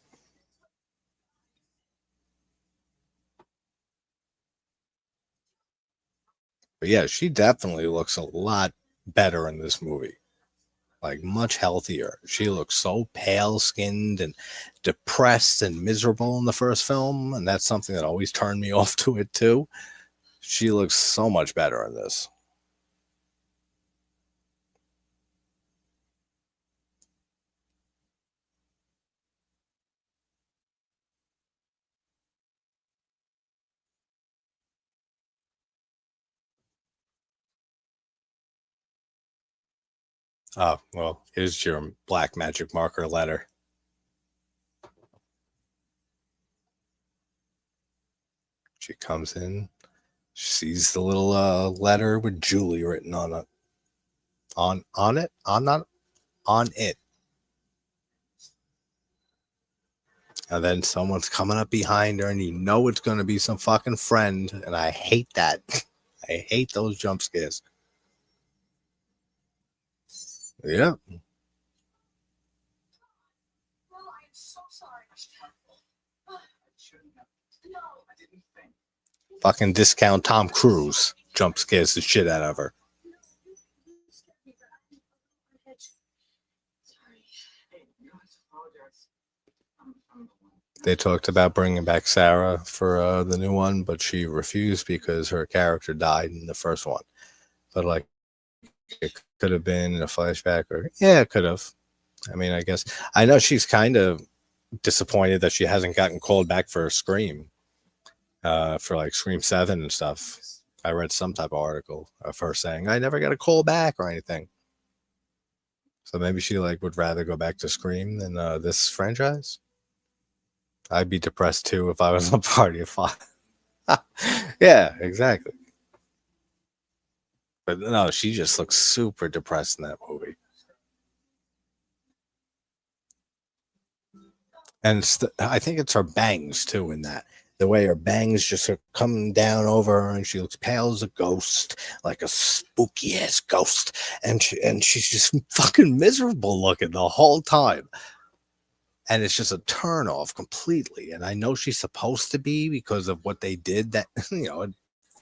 Speaker 1: But yeah, she definitely looks a lot better in this movie. Like much healthier. She looks so pale skinned and depressed and miserable in the first film. And that's something that always turned me off to it too. She looks so much better in this. Oh, well, here's your black magic marker letter. She comes in, she sees the little letter with Julie written on it. On it? On it. And then someone's coming up behind her, and you know it's going to be some fucking friend. And I hate that. I hate those jump scares. Yeah. Fucking discount Tom Cruise jump scares the shit out of her. They talked about bringing back Sarah for the new one, but she refused because her character died in the first one. But like, it could have been a flashback, or yeah, it could have. I mean, I guess I know she's kind of disappointed that she hasn't gotten called back for Scream, for like Scream 7 and stuff. I read some type of article of her saying I never got a call back or anything. So maybe she like would rather go back to Scream than this franchise. I'd be depressed too if I was a party of five. Yeah, exactly. But no, she just looks super depressed in that movie. And I think it's her bangs too in that. The way her bangs just are coming down over her, and she looks pale as a ghost, like a spooky ass ghost, and she's just fucking miserable looking the whole time. And it's just a turn off completely. And I know she's supposed to be because of what they did. That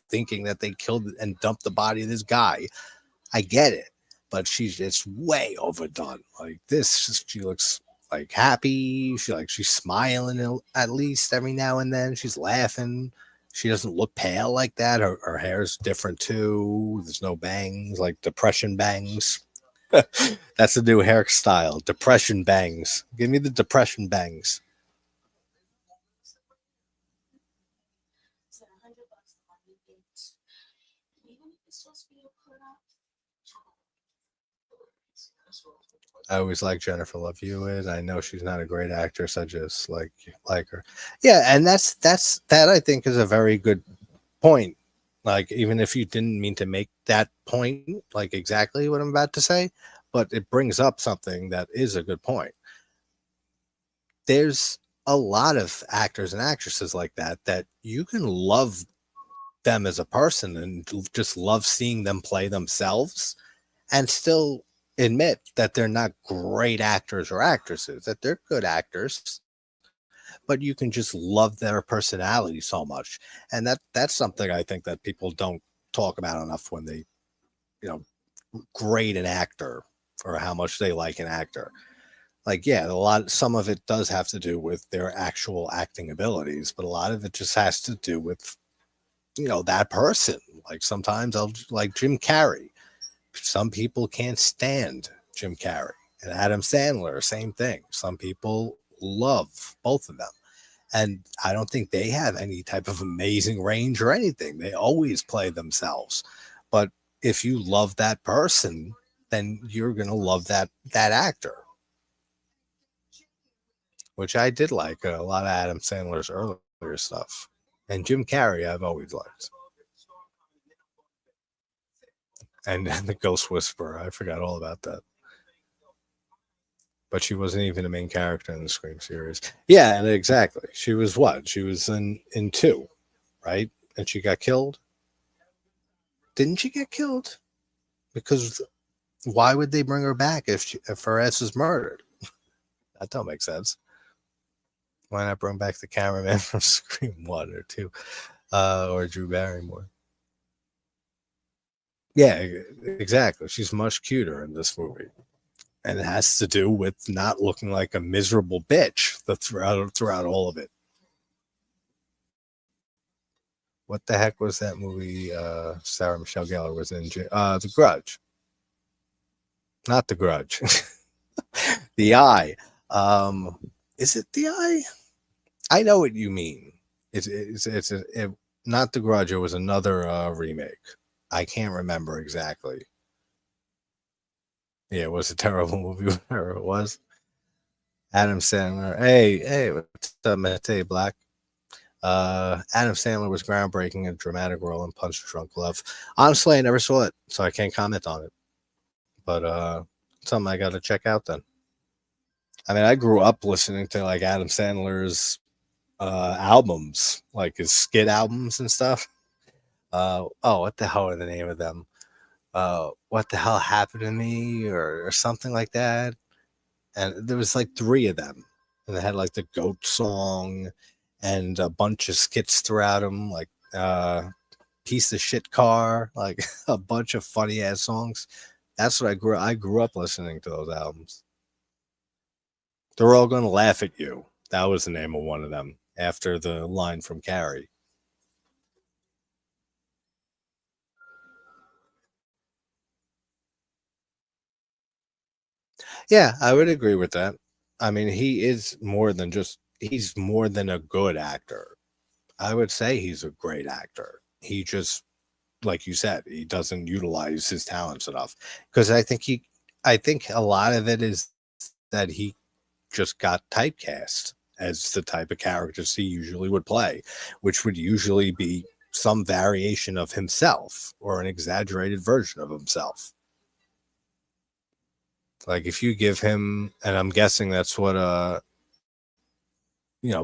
Speaker 1: thinking that they killed and dumped the body of this guy. I get it, but she's just way overdone. Like this, she looks like happy. She's smiling at least every now and then. She's laughing. She doesn't look pale like that. Her hair's different too. There's no bangs, like depression bangs. That's the new hairstyle. Depression bangs. Give me the depression bangs. I always like Jennifer Love Hewitt. I know she's not a great actress. I just like her. Yeah, and that's that I think is a very good point. Like, even if you didn't mean to make that point, like exactly what I'm about to say, but it brings up something that is a good point. There's a lot of actors and actresses like that that you can love them as a person and just love seeing them play themselves and still admit that they're not great actors or actresses, that they're good actors, but you can just love their personality so much. And that's something I think that people don't talk about enough when they, you know, grade an actor or how much they like an actor. Like, yeah, some of it does have to do with their actual acting abilities, but a lot of it just has to do with, that person. Like, sometimes I'll like Jim Carrey. Some people can't stand Jim Carrey. And Adam Sandler, same thing. Some people love both of them. And I don't think they have any type of amazing range or anything. They always play themselves. But if you love that person, then you're gonna love that actor, which I did like a lot of Adam Sandler's earlier stuff. And Jim Carrey, I've always liked. And the Ghost Whisperer, I forgot all about that. But she wasn't even a main character in the Scream series. Yeah, and exactly. She was what? She was in two, right? And she got killed. Didn't she get killed? Because why would they bring her back if her ass was murdered? That don't make sense. Why not bring back the cameraman from Scream One or Two, or Drew Barrymore? Yeah, exactly. She's much cuter in this movie, and it has to do with not looking like a miserable bitch throughout all of it. What the heck was that movie? Sarah Michelle Gellar was in The Grudge, not The Grudge. The Eye. Um, is it The Eye? I know what you mean. It's not The Grudge. It was another remake. I can't remember exactly. Yeah, it was a terrible movie. Whatever it was. Adam Sandler. Hey, what's up, Mate Black? Adam Sandler was groundbreaking in a dramatic role in Punch Drunk Love. Honestly, I never saw it, so I can't comment on it. But something I got to check out then. I mean, I grew up listening to like Adam Sandler's albums, like his skit albums and stuff. What the hell are the name of them? What the hell happened to me, or something like that. And there was like three of them, and they had like the goat song and a bunch of skits throughout them, like piece of shit car, like a bunch of funny ass songs. That's what I grew up listening to those albums. They're all gonna laugh at you. That was the name of one of them after the line from Carrie. Yeah, I would agree with that. I mean, he's more than a good actor. I would say he's a great actor. He just, like you said, he doesn't utilize his talents enough. Because I think a lot of it is that he just got typecast as the type of characters he usually would play, which would usually be some variation of himself or an exaggerated version of himself. Like, if you give him, and I'm guessing that's what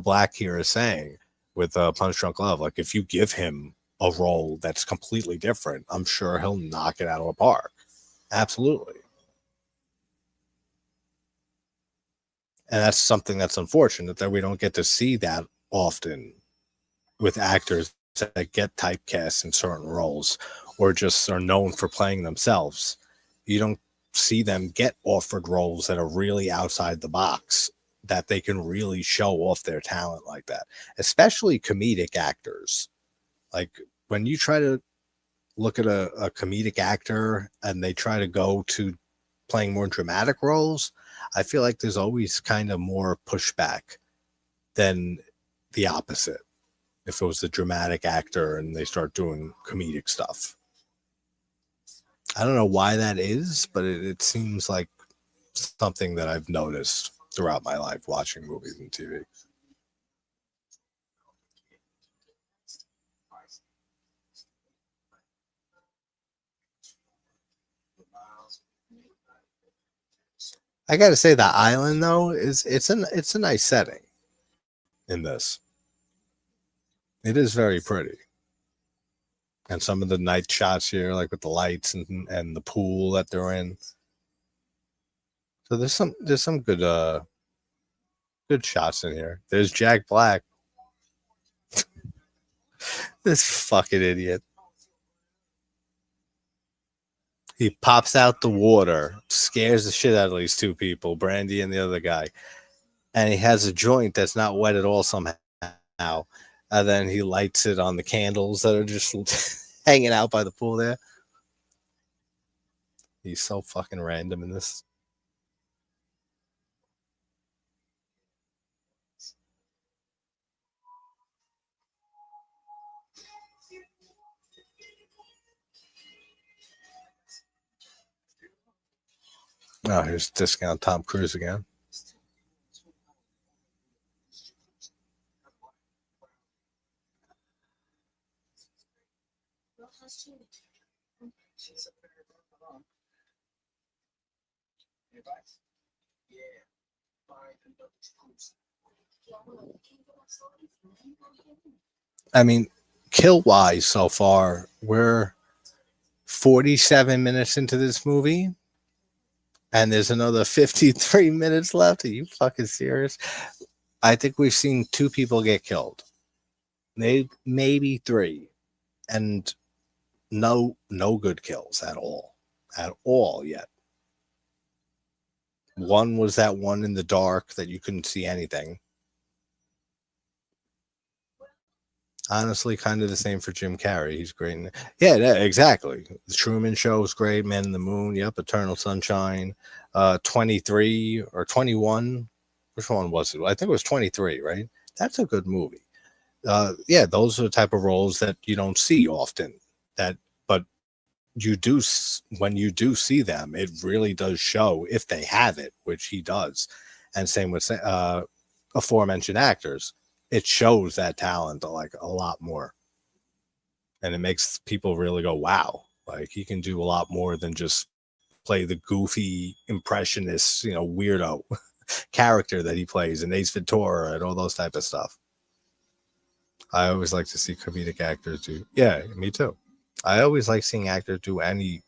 Speaker 1: Black here is saying with Punch Drunk Love. Like, if you give him a role that's completely different, I'm sure he'll knock it out of the park. Absolutely. And that's something that's unfortunate that we don't get to see that often with actors that get typecast in certain roles or just are known for playing themselves. You don't see them get offered roles that are really outside the box, that they can really show off their talent like that, especially comedic actors. Like, when you try to look at a comedic actor and they try to go to playing more dramatic roles, I feel like there's always kind of more pushback than the opposite if it was a dramatic actor and they start doing comedic stuff. I don't know why that is, but it seems like something that I've noticed throughout my life watching movies and TV. I gotta say, the island though it's a nice setting in this. It is very pretty, and some of the night shots here, like with the lights and the pool that they're in. So there's some good shots in here. There's Jack Black, this fucking idiot. He pops out the water, scares the shit out of these two people, Brandy and the other guy, and he has a joint that's not wet at all somehow. And then he lights it on the candles that are just hanging out by the pool there. He's so fucking random in this. Oh, here's discount Tom Cruise again. I mean, kill wise so far, we're 47 minutes into this movie, and there's another 53 minutes left. Are you fucking serious? I think we've seen two people get killed, maybe three, and no good kills at all yet. One was that one in the dark that you couldn't see anything. Honestly, kind of the same for Jim Carrey. He's great. Yeah, exactly. The Truman Show was great. Man in the Moon. Yep. Eternal Sunshine. 23 or 21. Which one was it? I think it was 23, right? That's a good movie. Yeah, those are the type of roles that you don't see often. But you do, when you do see them, it really does show if they have it, which he does. And same with aforementioned actors. It shows that talent like a lot more, and it makes people really go, wow, like he can do a lot more than just play the goofy impressionist, weirdo character that he plays in Ace Ventura and all those type of stuff. I always like to see comedic actors do. Yeah, me too. I always like seeing actors do any,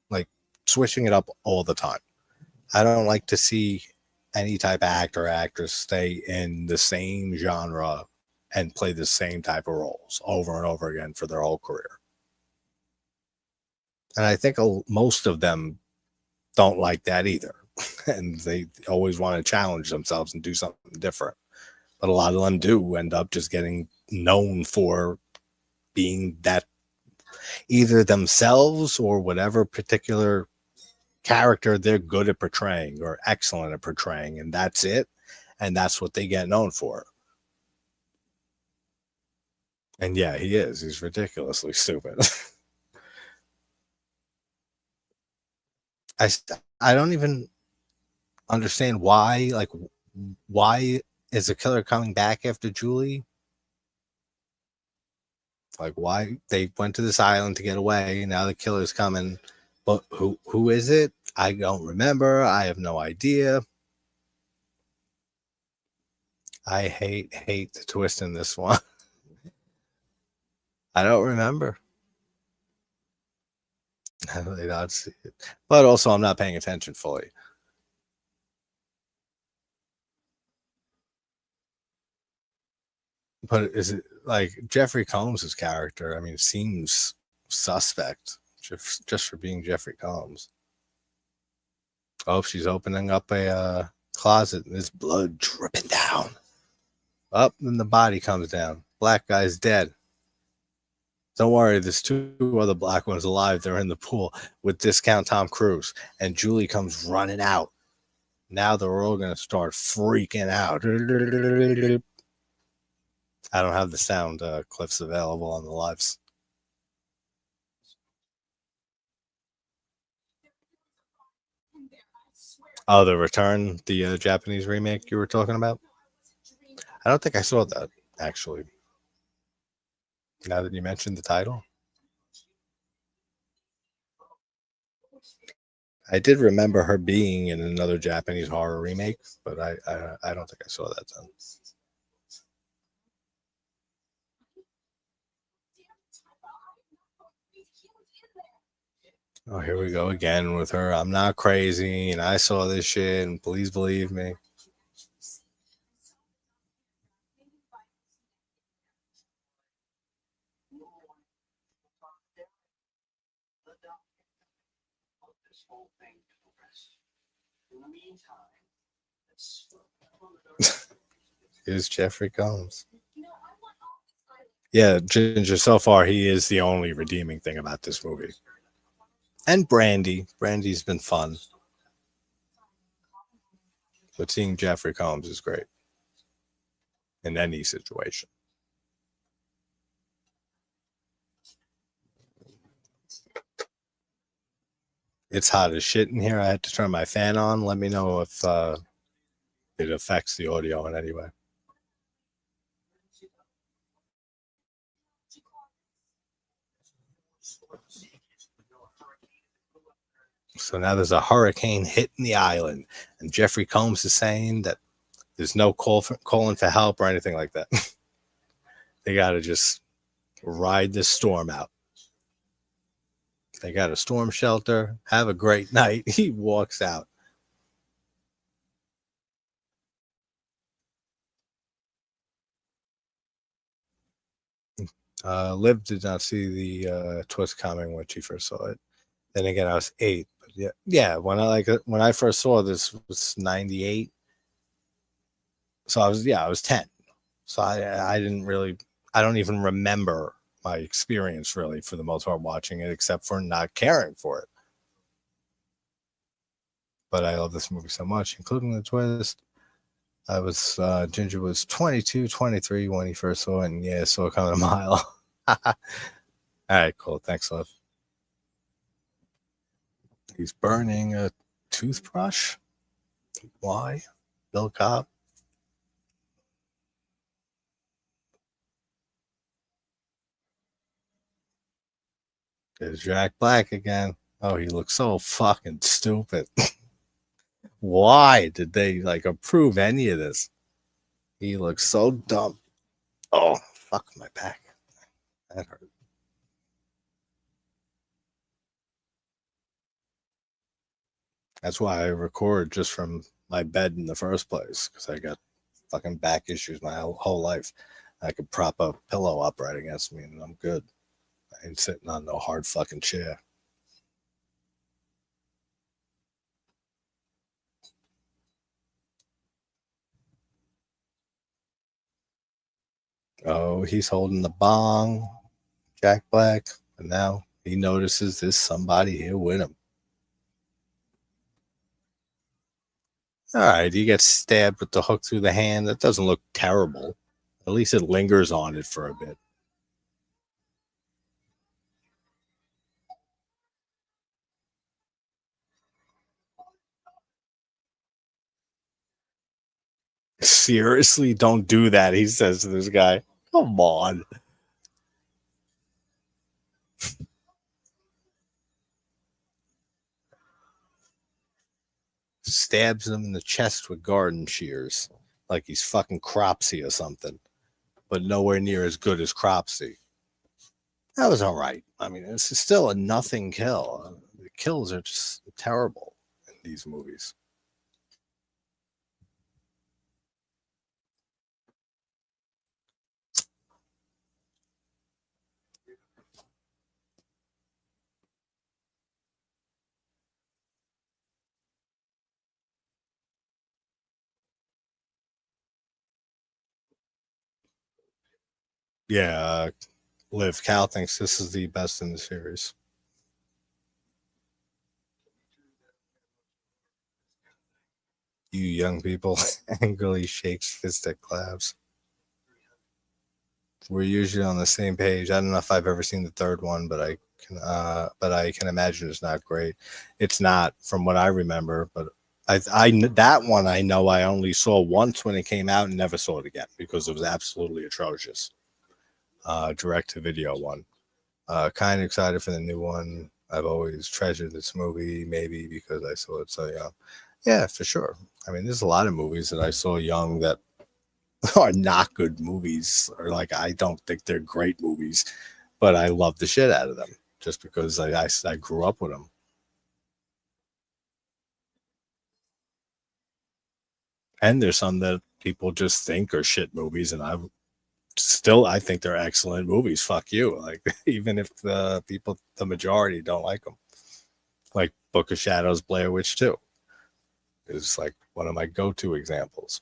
Speaker 1: like, switching it up all the time. I don't like to see any type of actor or actress stay in the same genre and play the same type of roles over and over again for their whole career. And I think most of them don't like that either. And they always want to challenge themselves and do something different. But a lot of them do end up just getting known for being that, either themselves or whatever particular character they're good at portraying or excellent at portraying. And that's it. And that's what they get known for. And yeah, he is. He's ridiculously stupid. I, I don't even understand why, like, why is the killer coming back after Julie? Like, why they went to this island to get away? Now the killer's coming, but who is it? I don't remember. I have no idea. I hate the twist in this one. I don't remember. I really not see it, but also I'm not paying attention fully. But is it like Jeffrey Combs' character? I mean, it seems suspect just for being Jeffrey Combs. Oh, she's opening up a closet and there's blood dripping down. Up, and the body comes down. Black guy's dead. Don't worry, there's two other black ones alive. They're in the pool with discount Tom Cruise. And Julie comes running out. Now they're all going to start freaking out. I don't have the sound clips available on the lives. Oh, The Return, the Japanese remake you were talking about? I don't think I saw that, actually. Now that you mentioned the title, I did remember her being in another Japanese horror remake, but I don't think I saw that then. Oh, here we go again with her. I'm not crazy, and I saw this shit, and please believe me. Here's Jeffrey Combs. Yeah, Ginger, so far, he is the only redeeming thing about this movie. And Brandy. Brandy's been fun. But seeing Jeffrey Combs is great in any situation. It's hot as shit in here. I had to turn my fan on. Let me know if it affects the audio in any way. So now there's a hurricane hitting the island, and Jeffrey Combs is saying that there's no calling for help or anything like that. They got to just ride this storm out. They got a storm shelter. Have a great night. He walks out. Liv did not see the twist coming when she first saw it. Then again, I was 8. But yeah. When I first saw this was 98. So I was 10. So I didn't really, I don't even remember my experience really for the most part watching it, except for not caring for it. But I love this movie so much, including the twist. Ginger was 22, 23 when he first saw it, and yeah, saw it coming a mile. All right, cool. Thanks, love. He's burning a toothbrush. Why? Bill Cobb. There's Jack Black again. Oh, he looks so fucking stupid. Why did they like approve any of this? He looks so dumb. Oh, fuck my back. That hurt. That's why I record just from my bed in the first place, because I got fucking back issues my whole life. I could prop a pillow up right against me and I'm good. I ain't sitting on no hard fucking chair. Oh, he's holding the bong, Jack Black, and now he notices there's somebody here with him. All right, he gets stabbed with the hook through the hand. That doesn't look terrible. At least it lingers on it for a bit. Seriously, don't do that, he says to this guy. Come on. Stabs him in the chest with garden shears, like he's fucking Cropsy or something, but nowhere near as good as Cropsy. That was all right. I mean, it's still a nothing kill. The kills are just terrible in these movies. Yeah, Liv Cal thinks this is the best in the series. You young people angrily shakes fist at claps. We're usually on the same page. I don't know if I've ever seen the third one, but I can imagine it's not great. It's not from what I remember, but that one I know I only saw once when it came out and never saw it again because it was absolutely atrocious. Direct to video one. Kind of excited for the new one. I've always treasured this movie, maybe because I saw it so young. Yeah, for sure. I mean, there's a lot of movies that I saw young that are not good movies, or like I don't think they're great movies, but I love the shit out of them just because I grew up with them. And there's some that people just think are shit movies, and I think they're excellent movies. Fuck you, like even if the majority don't like them, like Book of Shadows, Blair Witch 2 is like one of my go-to examples.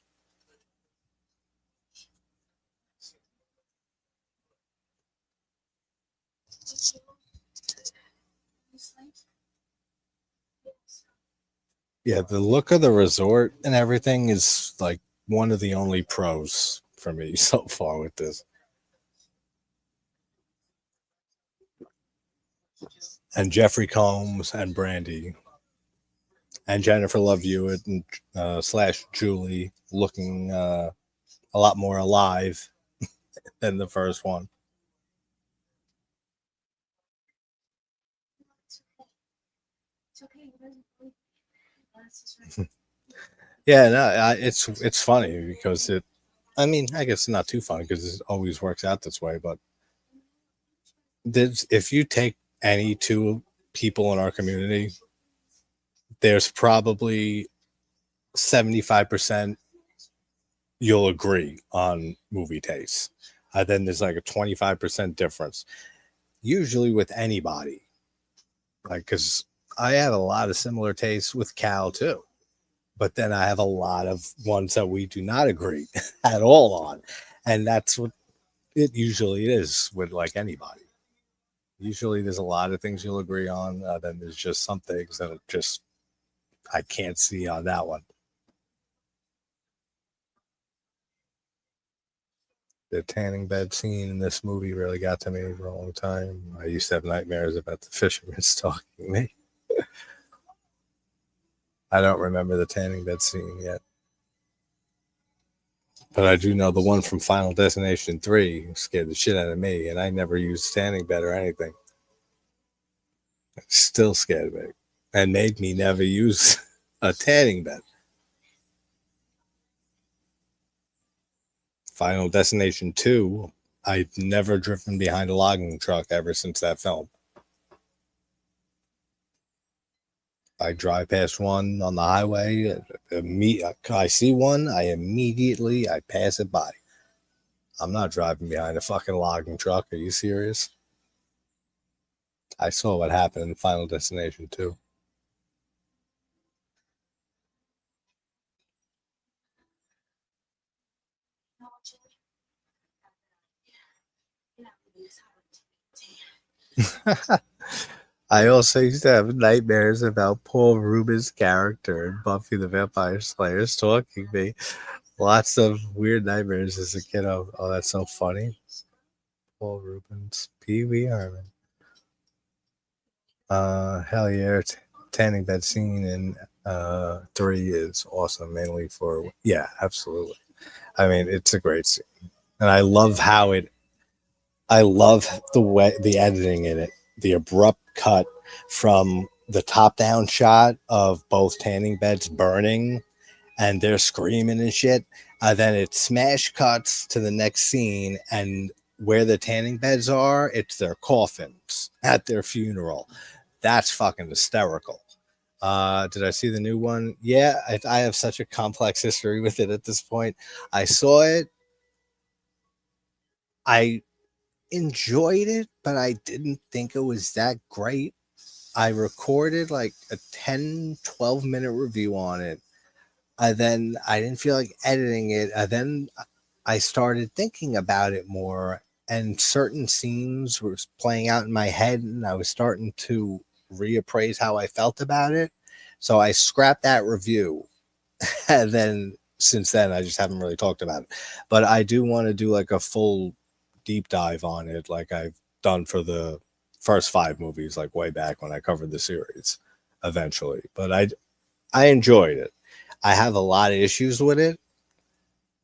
Speaker 1: Yeah, the look of the resort and everything is like one of the only pros for me so far with this. And Jeffrey Combs and Brandy and Jennifer Love Hewitt and slash Julie looking a lot more alive than the first one. Yeah, no, it's funny because it. I mean, I guess it's not too funny because it always works out this way. But if you take any two people in our community, there's probably 75% you'll agree on movie tastes. Then there's like a 25% difference, usually with anybody. Like, because I have a lot of similar tastes with Cal too. But then I have a lot of ones that we do not agree at all on. And that's what it usually is with like anybody. Usually there's a lot of things you'll agree on. Then there's just some things that are just, I can't see on that one. The tanning bed scene in this movie really got to me for a long time. I used to have nightmares about the fisherman stalking me. I don't remember the tanning bed scene yet. But I do know the one from Final Destination 3 scared the shit out of me, and I never used tanning bed or anything. It still scared me and made me never use a tanning bed. Final Destination 2, I've never driven behind a logging truck ever since that film. I drive past one on the highway, I see one, I pass it by. I'm not driving behind a fucking logging truck. Are you serious? I saw what happened in Final Destination 2. I also used to have nightmares about Paul Rubens' character in Buffy the Vampire Slayer stalking me. Lots of weird nightmares as a kid. Oh, that's so funny. Paul Rubens, Pee Wee Herman. Hell yeah, tanning that scene in 3 is awesome. Mainly for absolutely. I mean, it's a great scene, and I love how it. I love the way the editing in it, the abrupt cut from the top down shot of both tanning beds burning and they're screaming and shit. Then it smash cuts to the next scene, and where the tanning beds are, it's their coffins at their funeral. That's fucking hysterical. Did I see the new one? Yeah, I have such a complex history with it at this point. I saw it. I enjoyed it, but I didn't think it was that great. I recorded like a 10-12 minute review on it. Then I didn't feel like editing it. Then I started thinking about it more, and certain scenes were playing out in my head, and I was starting to reappraise how I felt about it. So I scrapped that review. And then since then, I just haven't really talked about it. But I do want to do like a full deep dive on it, like I've done for the first 5 movies, like way back when I covered the series eventually. But I enjoyed it. I have a lot of issues with it,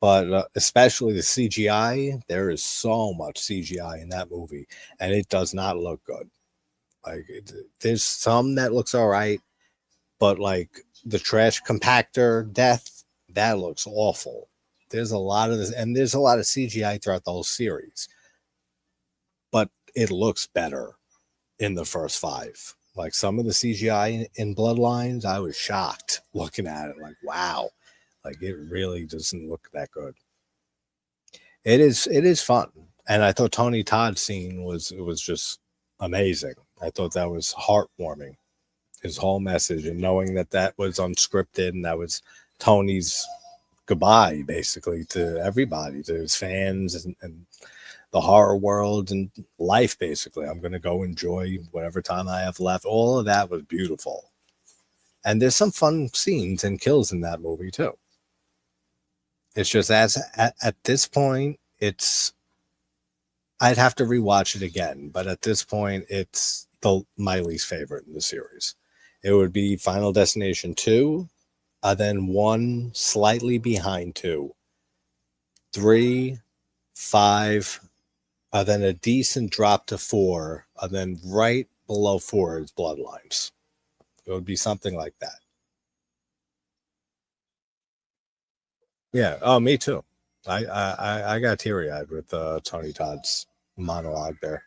Speaker 1: but especially the CGI. There is so much CGI in that movie, and it does not look good. Like there's some that looks all right, but like the trash compactor death, that looks awful. There's a lot of this, and there's a lot of CGI throughout the whole series, but it looks better in the first five. Like some of the CGI in Bloodlines, I was shocked looking at it. Like, wow, like it really doesn't look that good. It is fun, and I thought Tony Todd's scene was just amazing. I thought that was heartwarming. His whole message, and knowing that that was unscripted and that was Tony's goodbye, basically, to everybody, to his fans and the horror world and life. Basically, I'm going to go enjoy whatever time I have left. All of that was beautiful, and there's some fun scenes and kills in that movie too. It's just at this point, it's I'd have to rewatch it again, but at this point, it's my least favorite in the series. It would be Final Destination 2, then 1 slightly behind 2, 3, 5, then a decent drop to 4, and then right below 4 is Bloodlines. It would be something like that. Yeah. Oh, me too. I got teary eyed with Tony Todd's monologue there.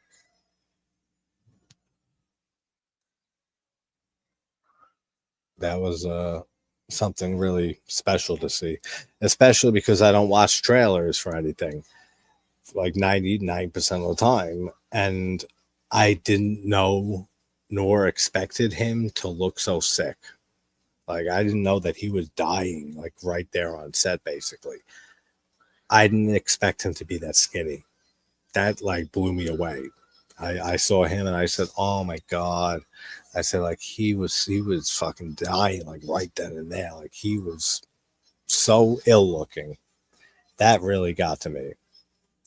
Speaker 1: That was something really special to see, especially because I don't watch trailers for anything like 99% of the time. And I didn't know nor expected him to look so sick. Like, I didn't know that he was dying, like right there on set, basically. I didn't expect him to be that skinny. That like blew me away. I saw him and I said, "Oh my god!" I said, like he was fucking dying like right then and there. Like he was so ill looking. That really got to me.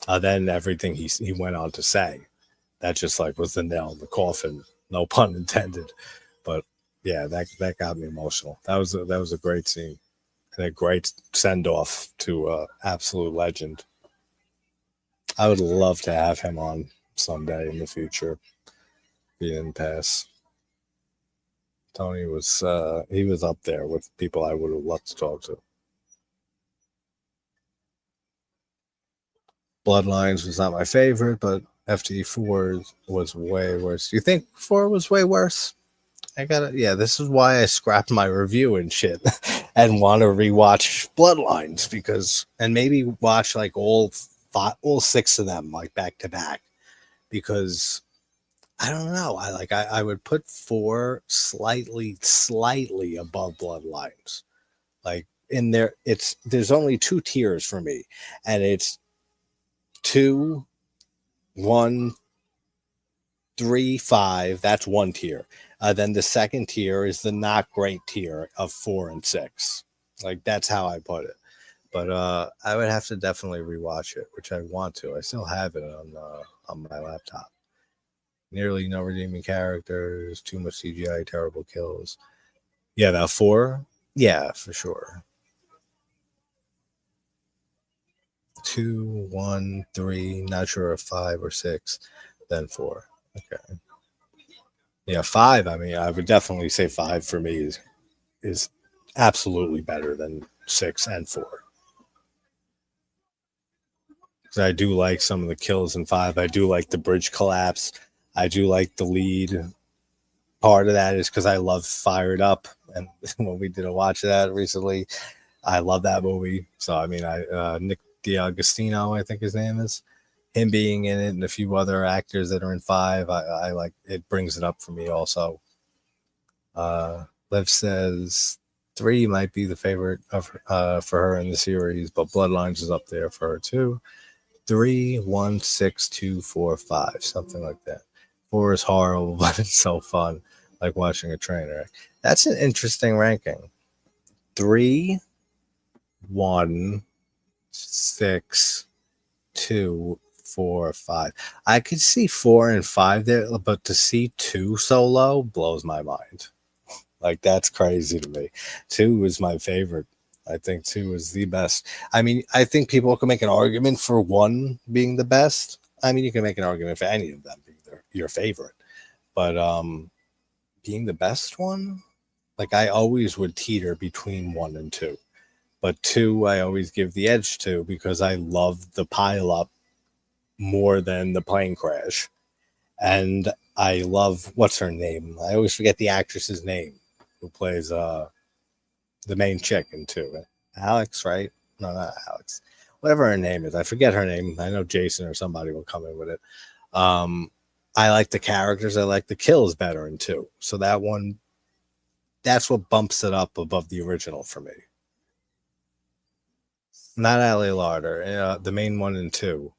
Speaker 1: Then everything he went on to say, that just like was the nail in the coffin. No pun intended. But yeah, that got me emotional. That was a great scene and a great send off to absolute legend. I would love to have him on someday in the future. He didn't pass. Tony was he was up there with people I would have loved to talk to. Bloodlines was not my favorite, but FT4 was way worse. Do you think 4 was way worse? I gotta, yeah, this is why I scrapped my review and shit and want to rewatch Bloodlines because, and maybe watch like all 6 of them like back to back because I don't know. I would put 4 slightly above Bloodlines. Like in there, there's only 2 tiers for me, and it's 2, 1, 3, 5. That's one tier. Then the second tier is the not great tier of 4 and 6. Like that's how I put it. But I would have to definitely rewatch it, which I want to. I still have it on my laptop. Nearly no redeeming characters, too much CGI, terrible kills. Yeah, that 4. Yeah, for sure. 2, 1, 3. Not sure if 5 or 6. Then 4. Okay. Yeah, 5. I mean, I would definitely say 5 for me is absolutely better than 6 and 4. Because I do like some of the kills in 5. I do like the bridge collapse. I do like the lead. Part of that is because I love Fired Up, and when we did a watch of that recently, I love that movie. So I mean, Nick D'Agostino, I think his name is, him being in it, and a few other actors that are in 5. I like it. Brings it up for me also. Liv says 3 might be the favorite of for her in the series, but Bloodlines is up there for her too. 3, 1, 6, 2, 4, 5, something like that. 4 is horrible, but it's so fun, like watching a train wreck. That's an interesting ranking. 3, 1, 6, 2, 4, 5. I could see 4 and 5 there, but to see 2 so low blows my mind. Like that's crazy to me. 2 is my favorite. I think 2 is the best. I mean, I think people can make an argument for 1 being the best. I mean, you can make an argument for any of them being your favorite. But being the best one, like I always would teeter between one and two. But two, I always give the edge to because I love the pile up more than the plane crash. And I love what's her name? I always forget the actress's name who plays the main chick in two. Alex, right? No, not Alex. Whatever her name is. I forget her name. I know Jason or somebody will come in with it. Um I like the characters, I like the kills better in two. So that one, that's what bumps it up above the original for me. Not Ali Larder, the main one in two.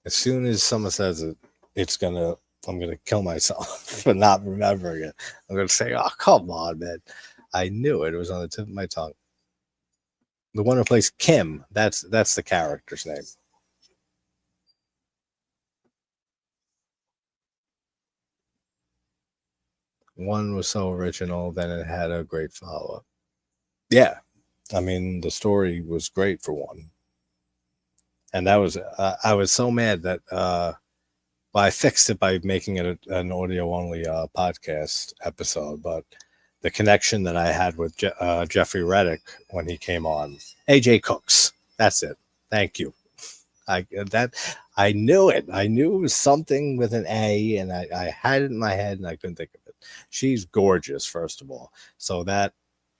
Speaker 1: As soon as someone says it, it's gonna I'm gonna kill myself for not remembering it. I'm gonna say, "Oh, come on, man! I knew it. It was on the tip of my tongue." The one who plays Kim, that's the character's name. One was so original, then it had a great follow up. Yeah, I mean the story was great for one, and that was I was so mad that well, I fixed it by making it an audio only podcast episode, but the connection that I had with Jeffrey Reddick when he came on, AJ Cooks, that's it. Thank you. That I knew it. I knew it was something with an A, and I had it in my head, and I couldn't think of it. She's gorgeous, first of all, so that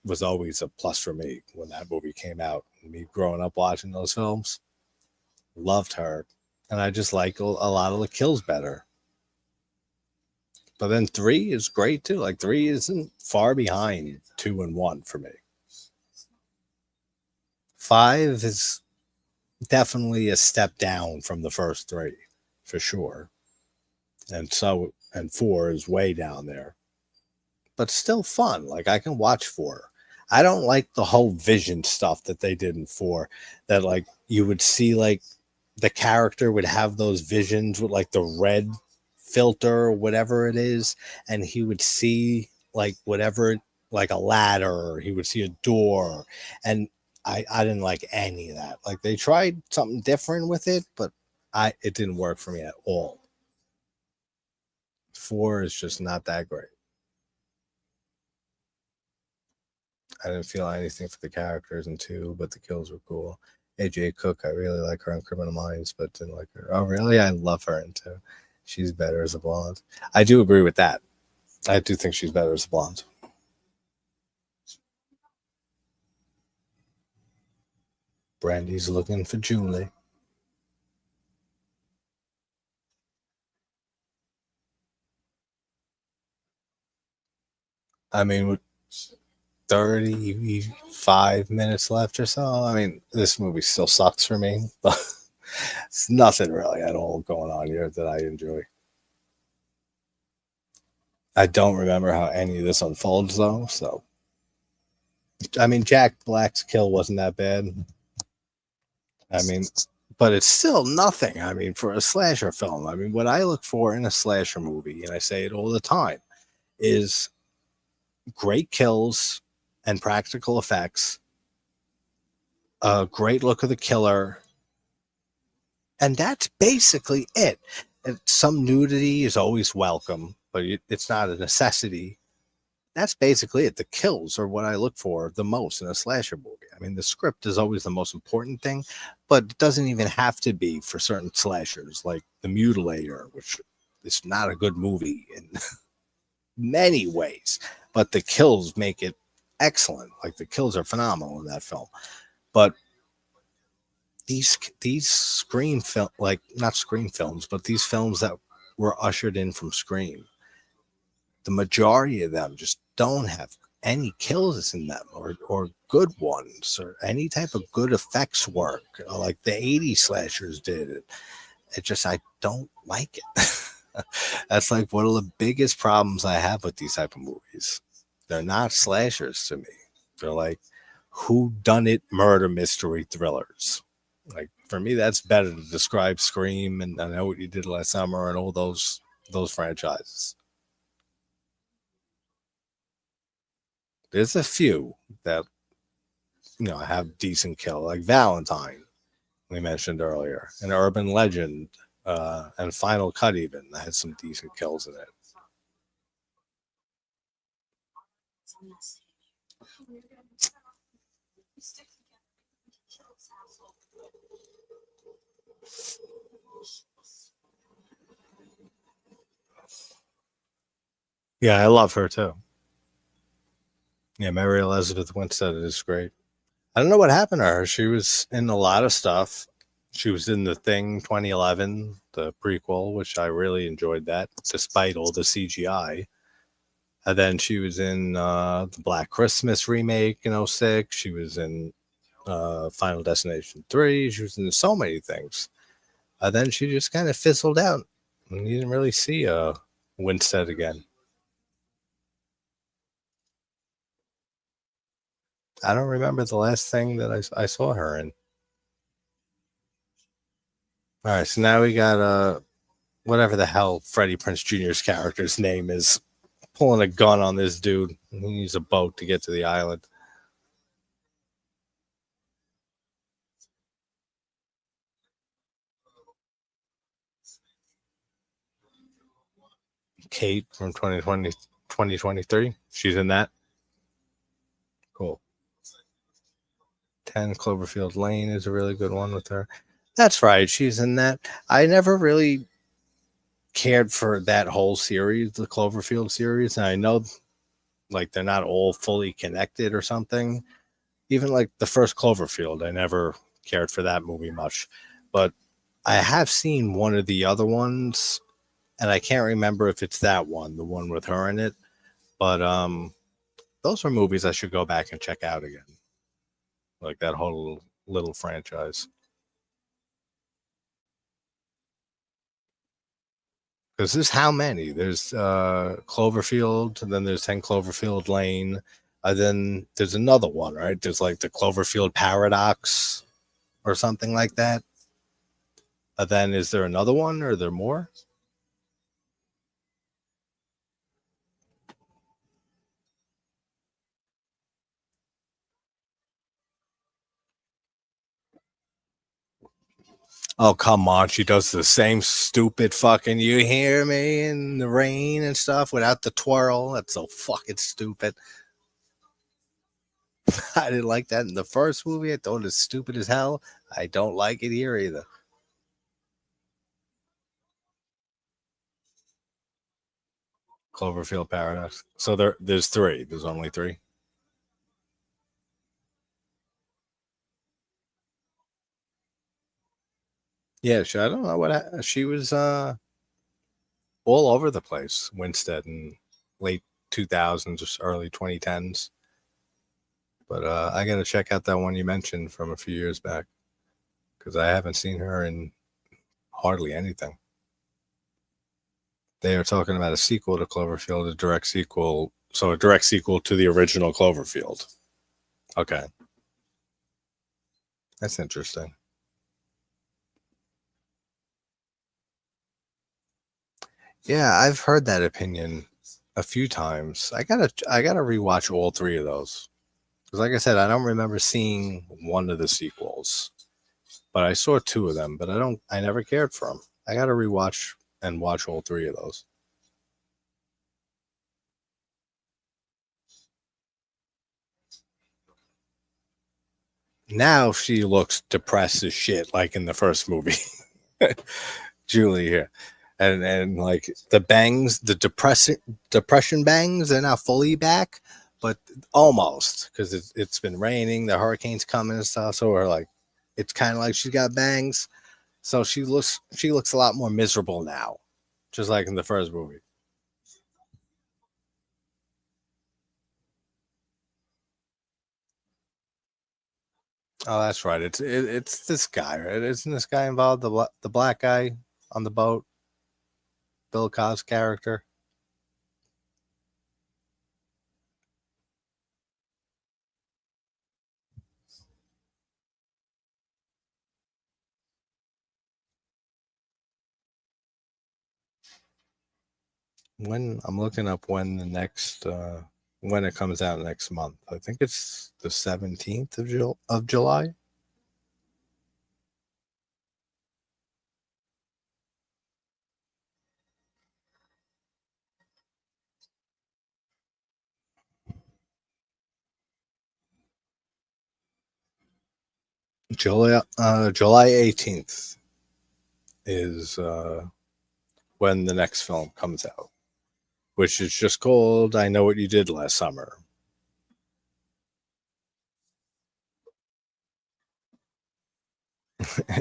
Speaker 1: was always a plus for me when that movie came out. Me growing up watching those films, loved her, and I just like a lot of the kills better. But then three is great too. Like three isn't far behind two and one for me. Five is definitely a step down from the first three, for sure. And four is way down there, but still fun. Like I can watch four. I don't like the whole vision stuff that they did in four. That like you would see like the character would have those visions with like the red filter or whatever it is, and he would see like whatever, like a ladder, or he would see a door, and I didn't like any of that. Like they tried something different with it, but I it didn't work for me at all. Four is just not that great. I didn't feel anything for the characters in two, but the kills were cool. AJ Cook, I really like her in Criminal Minds, but didn't like her. Oh, really? I love her in two. She's better as a blonde. I do agree with that. I do think she's better as a blonde. Brandy's looking for Julie. I mean, with 35 minutes left or so, I mean, this movie still sucks for me, but it's nothing really at all going on here that I enjoy. I don't remember how any of this unfolds, though, so I mean, Jack Black's kill wasn't that bad. I mean, but it's still nothing. I mean, for a slasher film, I mean, what I look for in a slasher movie, and I say it all the time, is great kills and practical effects, a great look of the killer, and that's basically it. And some nudity is always welcome, but it's not a necessity. That's basically it. The kills are what I look for the most in a slasher movie. I mean, the script is always the most important thing, but it doesn't even have to be for certain slashers, like The Mutilator, which is not a good movie in many ways, but the kills make it excellent. Like the kills are phenomenal in that film. But these screen film, like not screen films, but these films that were ushered in from Scream, the majority of them just don't have any kills in them, or good ones, or any type of good effects work like the 80s slashers did. It just, I don't like it. That's like one of the biggest problems I have with these type of movies. They're not slashers to me. They're like who done it murder mystery thrillers. Like for me, that's better to describe Scream and I Know What You Did Last Summer and all those franchises. There's a few that have decent kill, like Valentine we mentioned earlier, an urban legend. and Final Cut even had some decent kills in it. Yeah, I love her too. Yeah, Mary Elizabeth Winstead is great. I don't know what happened to her. She was in a lot of stuff. She was in The Thing 2011, the prequel, which I really enjoyed that, despite all the CGI. And then she was in the Black Christmas remake in '06. She was in Final Destination 3. She was in so many things. And then she just kind of fizzled out. And you didn't really see Winstead again. I don't remember the last thing that I saw her in. All right, so now we got whatever the hell Freddie Prinze Jr.'s character's name is, pulling a gun on this dude. He needs a boat to get to the island. Kate from 2020, 2023. She's in that. Cool. 10 Cloverfield Lane is a really good one with her. That's right. She's in that. I never really cared for that whole series, the Cloverfield series. And I know like they're not all fully connected or something. Even like the first Cloverfield, I never cared for that movie much. But I have seen one of the other ones, and I can't remember if it's that one, the one with her in it. But those are movies I should go back and check out again. Like that whole little franchise. Because there's how many? There's Cloverfield, and then there's 10 Cloverfield Lane. Then there's another one, right? There's like the Cloverfield Paradox or something like that. Then is there another one, or are there more? Oh, come on. She does the same stupid fucking you hear me in the rain and stuff without the twirl. That's so fucking stupid. I didn't like that in the first movie. I thought it was stupid as hell. I don't like it here either. Cloverfield Paradox. So there's three. There's only three. Yeah, I don't know what she was all over the place. Winstead in late 2000s, early 2010s. But I got to check out that one you mentioned from a few years back because I haven't seen her in hardly anything. They are talking about a sequel to Cloverfield, a direct sequel. So a direct sequel to the original Cloverfield. Okay, that's interesting. Yeah, I've heard that opinion a few times. I gotta rewatch all three of those because, like I said, I don't remember seeing one of the sequels, but I saw two of them. But I never cared for them. I gotta rewatch and watch all three of those. Now she looks depressed as shit, like in the first movie. Julie here. And like the bangs, the depression bangs, they're not fully back, but almost because it's been raining, the hurricane's coming and stuff. So we're like, it's kind of like she's got bangs. So she looks a lot more miserable now, just like in the first movie. Oh, that's right. It's this guy, right? Isn't this guy involved? The black guy on the boat, Bill Cos's character. When I'm looking up when the next when it comes out next month. I think it's the 17th of July. July 18th is when the next film comes out, which is just called I Know What You Did Last Summer.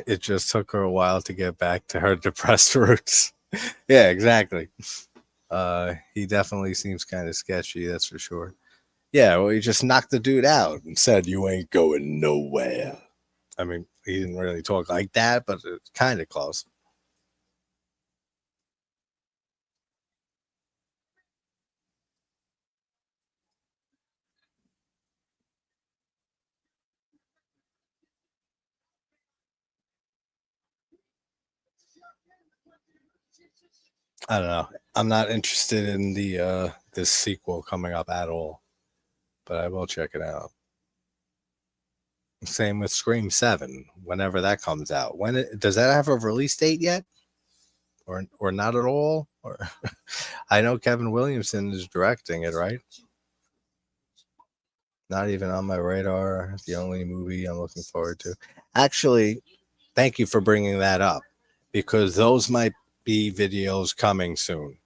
Speaker 1: It just took her a while to get back to her depressed roots. Yeah, exactly. He definitely seems kind of sketchy, that's for sure. Yeah, well, he just knocked the dude out and said, "You ain't going nowhere." I mean, he didn't really talk like that, but it's kind of close. I don't know. I'm not interested in the this sequel coming up at all, but I will check it out. Same with Scream 7, whenever that comes out. Does that have a release date yet? Or not at all? Or I know Kevin Williamson is directing it, right? Not even on my radar. The only movie I'm looking forward to. Actually, thank you for bringing that up because those might be videos coming soon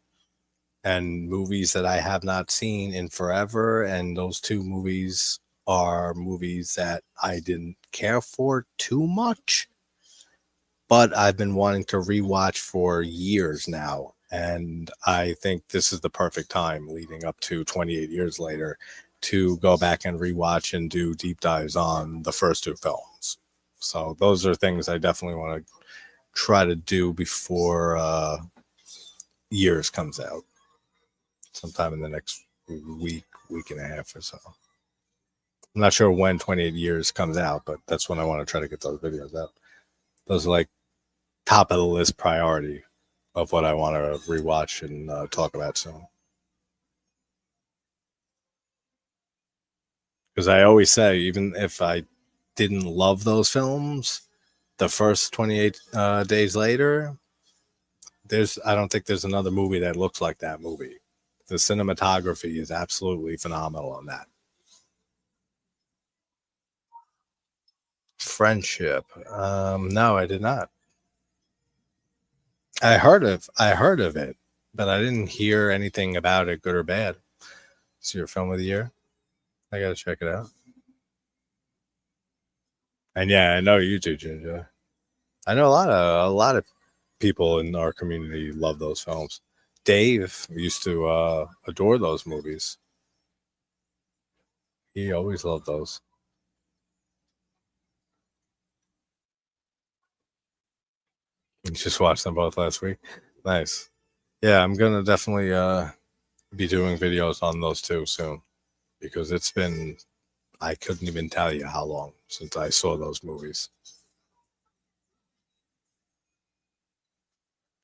Speaker 1: and movies that I have not seen in forever. And those two movies are movies that I didn't care for too much, but I've been wanting to rewatch for years now. And I think this is the perfect time leading up to 28 years later to go back and rewatch and do deep dives on the first two films. So those are things I definitely want to try to do before years comes out, sometime in the next week and a half or so. I'm not sure when 28 years comes out, but that's when I want to try to get those videos out. Those are like top of the list priority of what I want to rewatch and talk about soon. Because I always say, even if I didn't love those films, the first 28 days later, I don't think there's another movie that looks like that movie. The cinematography is absolutely phenomenal on that. Friendship. No, I did not. I heard of it, but I didn't hear anything about it, good or bad. It's your film of the year. I gotta check it out. And yeah, I know you do, Ginger. I know a lot of people in our community love those films. Dave used to adore those movies. He always loved those. He just watched them both last week. Nice. Yeah, I'm gonna definitely be doing videos on those two soon because it's been I couldn't even tell you how long since I saw those movies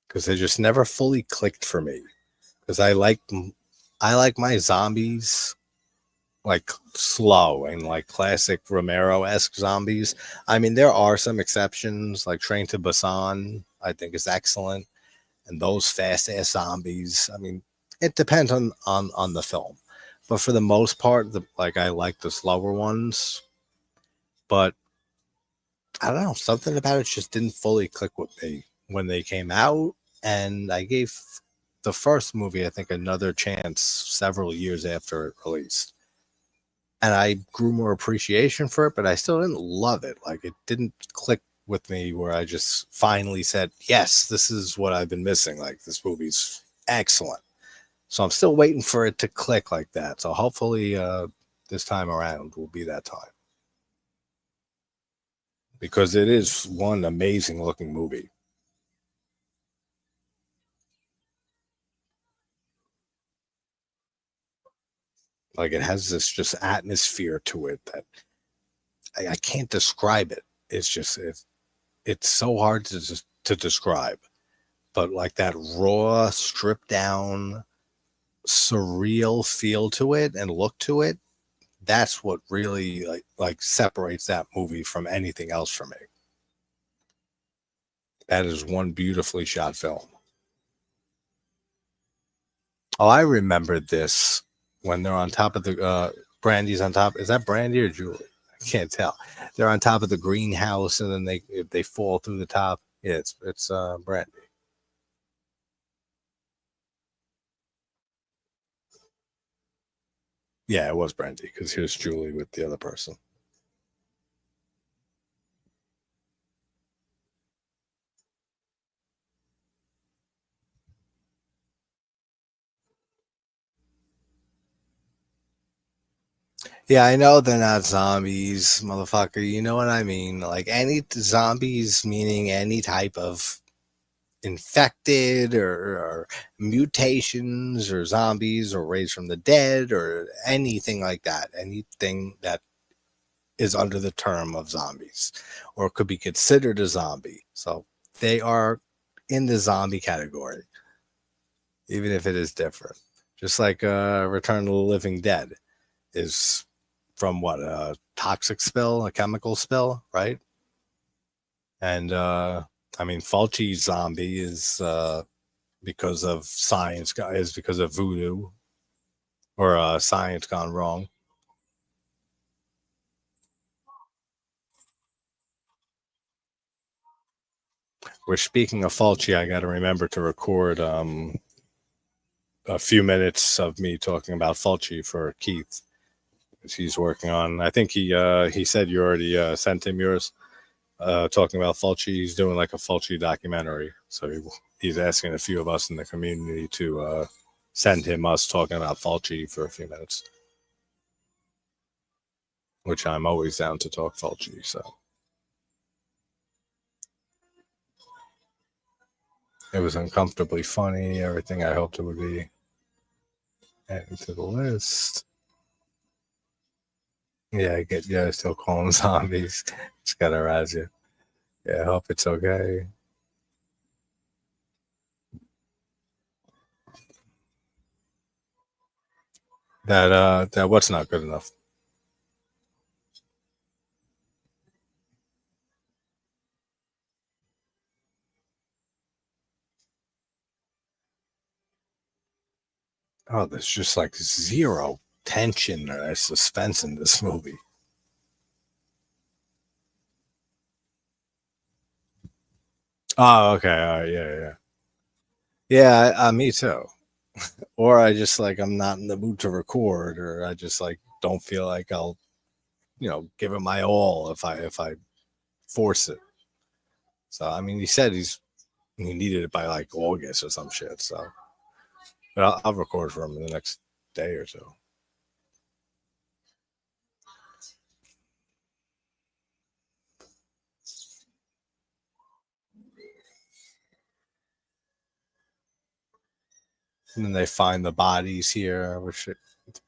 Speaker 1: because they just never fully clicked for me because I like my zombies like slow and like classic Romero-esque zombies. I mean, there are some exceptions, like Train to Busan, I think is excellent, and those fast ass zombies. I mean, it depends on the film, but for the most part, I like the slower ones. But I don't know, something about it just didn't fully click with me when they came out, and I gave the first movie, I think, another chance several years after it released and I grew more appreciation for it, but I still didn't love it. Like it didn't click with me where I just finally said, "Yes, this is what I've been missing. Like this movie's excellent." So I'm still waiting for it to click like that. So hopefully this time around will be that time because it is one amazing looking movie. Like it has this just atmosphere to it that I can't describe it. It's just it's so hard to describe. But like that raw, stripped down, surreal feel to it and look to it, that's what really like separates that movie from anything else for me. That is one beautifully shot film. Oh, I remember this when they're on top of the Brandy's on top. Is that Brandy or Julie? can't tell. They're on top of the greenhouse, and then they fall through the top. Yeah, it's Brandy. Yeah, it was Brandy because here's Julie with the other person. Yeah, I know they're not zombies, motherfucker. You know what I mean? Like any zombies, meaning any type of infected or mutations or zombies or raised from the dead or anything like that. Anything that is under the term of zombies or could be considered a zombie. So they are in the zombie category, even if it is different. Just like Return of the Living Dead is from what, a toxic spill, a chemical spill, right? And I mean, Fulci's zombie is because of science, is because of voodoo or science gone wrong. We're speaking of Fulci. I got to remember to record a few minutes of me talking about Fulci for Keith. He's working on. I think he said you already sent him yours. Talking about Fulci, he's doing like a Fulci documentary. So he's asking a few of us in the community to send him us talking about Fulci for a few minutes, which I'm always down to talk Fulci. So it was uncomfortably funny. Everything I hoped it would be. Adding to the list. Yeah, I get. Yeah, I still call them zombies. Just gotta razz you. Yeah, I hope it's okay. That what's not good enough. Oh, there's just like zero tension or suspense in this movie. Oh, okay. All right. Yeah, yeah. Yeah, me too. Or I just like I'm not in the mood to record, or I just like don't feel like I'll, give it my all if I force it. So I mean, he said he needed it by like August or some shit. So, but I'll record for him in the next day or so. And then they find the bodies here, which the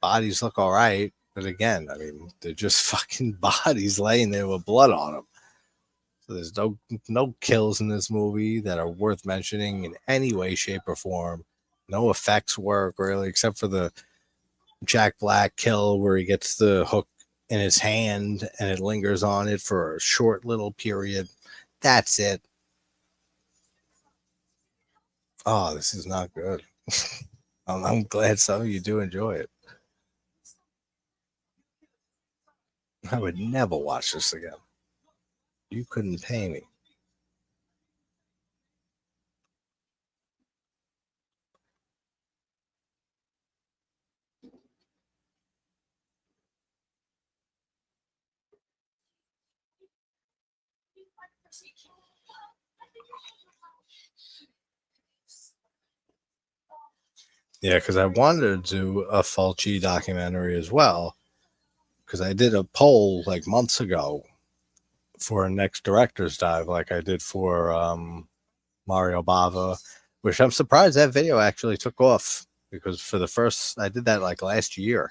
Speaker 1: bodies look all right, but again, I mean, they're just fucking bodies laying there with blood on them. So there's no kills in this movie that are worth mentioning in any way, shape, or form. No effects work really, except for the Jack Black kill where he gets the hook in his hand and it lingers on it for a short little period. That's it. Oh, this is not good. I'm glad some of you do enjoy it. I would never watch this again. You couldn't pay me. Yeah, because I wanted to do a Fulci documentary as well. Because I did a poll like months ago for a next director's dive, like I did for Mario Bava, which I'm surprised that video actually took off because for the first, I did that like last year,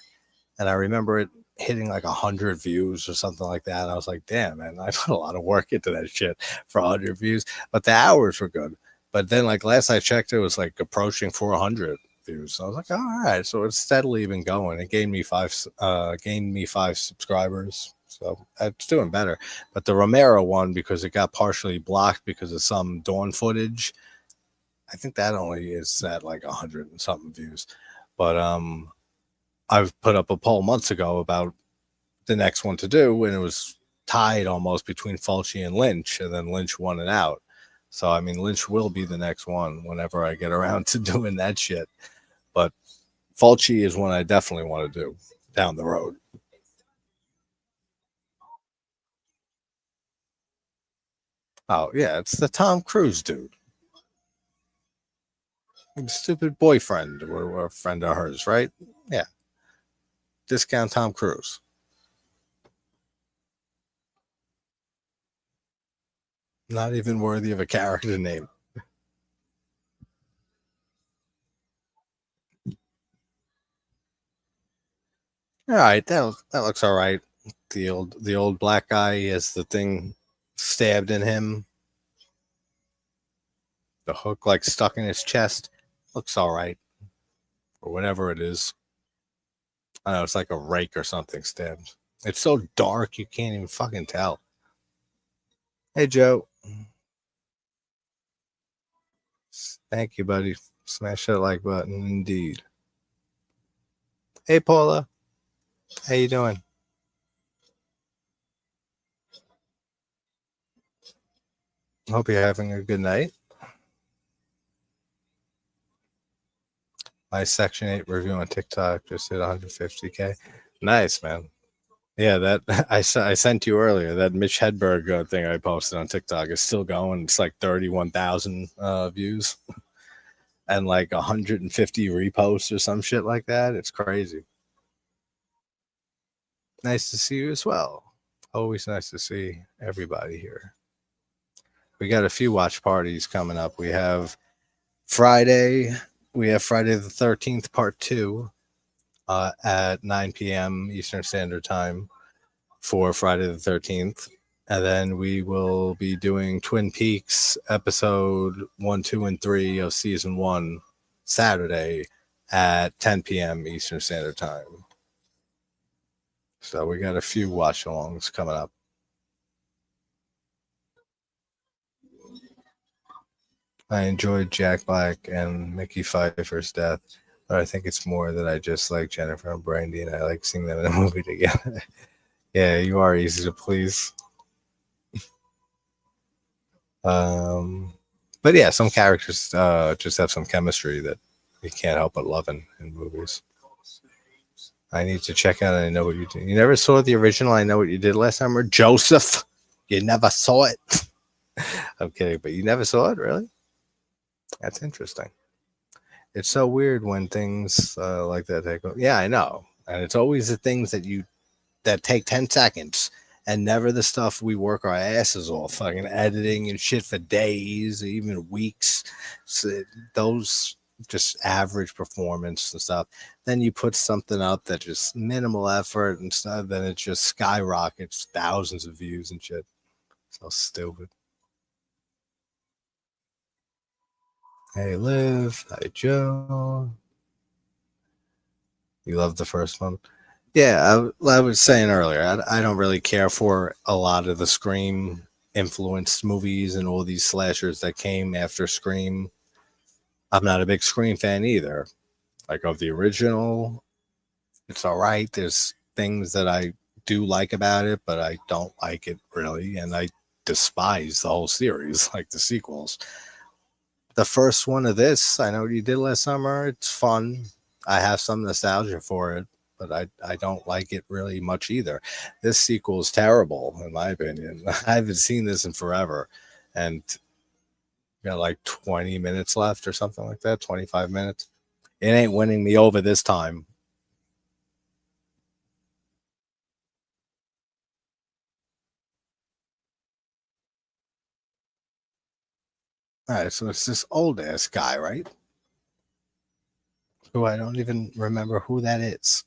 Speaker 1: and I remember it hitting like 100 views or something like that. And I was like, damn, man, I put a lot of work into that shit for 100 views, but the hours were good. But then, like last I checked, it was like approaching 400 views. So I was like, all right, so it's steadily been going. It gained me five subscribers. So it's doing better. But the Romero one, because it got partially blocked because of some Dawn footage, I think that only is at like 100 and something views. But I've put up a poll months ago about the next one to do, and it was tied almost between Fulci and Lynch, and then Lynch won it out. So I mean, Lynch will be the next one whenever I get around to doing that shit. But Fulci is one I definitely want to do down the road. Oh yeah, it's the Tom Cruise dude, the stupid boyfriend or a friend of hers, right? Yeah, discount Tom Cruise. Not even worthy of a character name. All right, that looks all right. The old black guy has the thing stabbed in him, the hook like stuck in his chest. Looks all right, or whatever it is. I don't know, it's like a rake or something stabbed. It's so dark you can't even fucking tell. Hey Joe, thank you, buddy. Smash that like button, indeed. Hey Paula, how you doing? Hope you're having a good night. My Section 8 review on TikTok just hit 150K. Nice, man. Yeah, that I sent you earlier. That Mitch Hedberg thing I posted on TikTok is still going. It's like 31,000 views and like 150 reposts or some shit like that. It's crazy. Nice to see you as well. Always nice to see everybody here. We got a few watch parties coming up. Friday. We have Friday the 13th, part two, at 9 p.m. Eastern Standard Time for Friday the 13th. And then we will be doing Twin Peaks episode 1, 2, and 3 of season 1 Saturday at 10 p.m. Eastern Standard Time. So we got a few watch alongs coming up. I enjoyed Jack Black and Mickey Pfeiffer's death, but I think it's more that I just like Jennifer and Brandy and I like seeing them in a movie together. Yeah, you are easy to please. Um, but yeah, some characters just have some chemistry that you can't help but loving in movies. I need to check out I Know What You Did. You never saw the original I Know What You Did last summer? Joseph? You never saw it? I'm kidding, but you never saw it, really? That's interesting. It's so weird when things like that take. Yeah, I know, and it's always the things that take 10 seconds, and never the stuff we work our asses off, fucking editing and shit for days, even weeks. So those just average performance and stuff. Then you put something up that just minimal effort and stuff, then it just skyrockets thousands of views and shit. So stupid. Hey Liv, hi Joe. You love the first one? Yeah, I was saying earlier, I don't really care for a lot of the Scream influenced movies and all these slashers that came after Scream. I'm not a big Scream fan either. Like of the original, it's all right. There's things that I do like about it, but I don't like it really, and I despise the whole series, like the sequels. The first one of this, I Know What You Did Last Summer. It's fun. I have some nostalgia for it, but I don't like it really much either. This sequel is terrible, in my opinion. I haven't seen this in forever, and got like 20 minutes left or something like that, 25 minutes. It ain't winning me over this time. All right, so it's this old ass guy, right? Who I don't even remember who that is.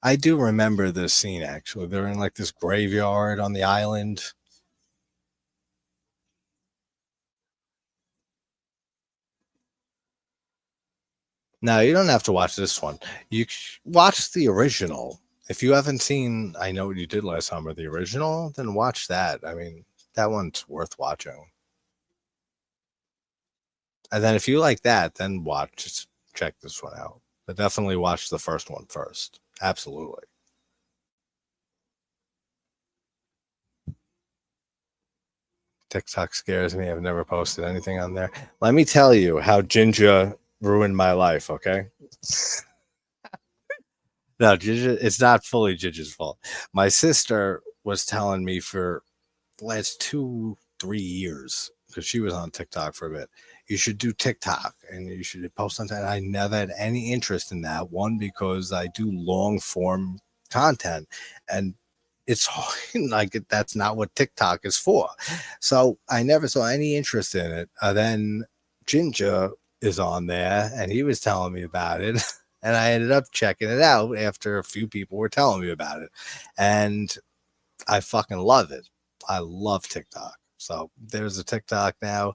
Speaker 1: I do remember this scene actually. They're in like this graveyard on the island. No, you don't have to watch this one. Watch the original. If you haven't seen I Know What You Did Last Summer, the original, then watch that. I mean, that one's worth watching. And then if you like that, then watch check this one out. But definitely watch the first one first. Absolutely. TikTok scares me. I've never posted anything on there. Let me tell you how Ginger ruined my life, okay? No, Ginger, it's not fully Ginger's fault. My sister was telling me for the last 2, 3 years, because she was on TikTok for a bit, you should do TikTok and you should post on that. I never had any interest in that. One, because I do long form content and it's like that's not what TikTok is for. So I never saw any interest in it. Then Ginger is on there and he was telling me about it. And I ended up checking it out after a few people were telling me about it. And I fucking love it. I love TikTok. So there's a TikTok now.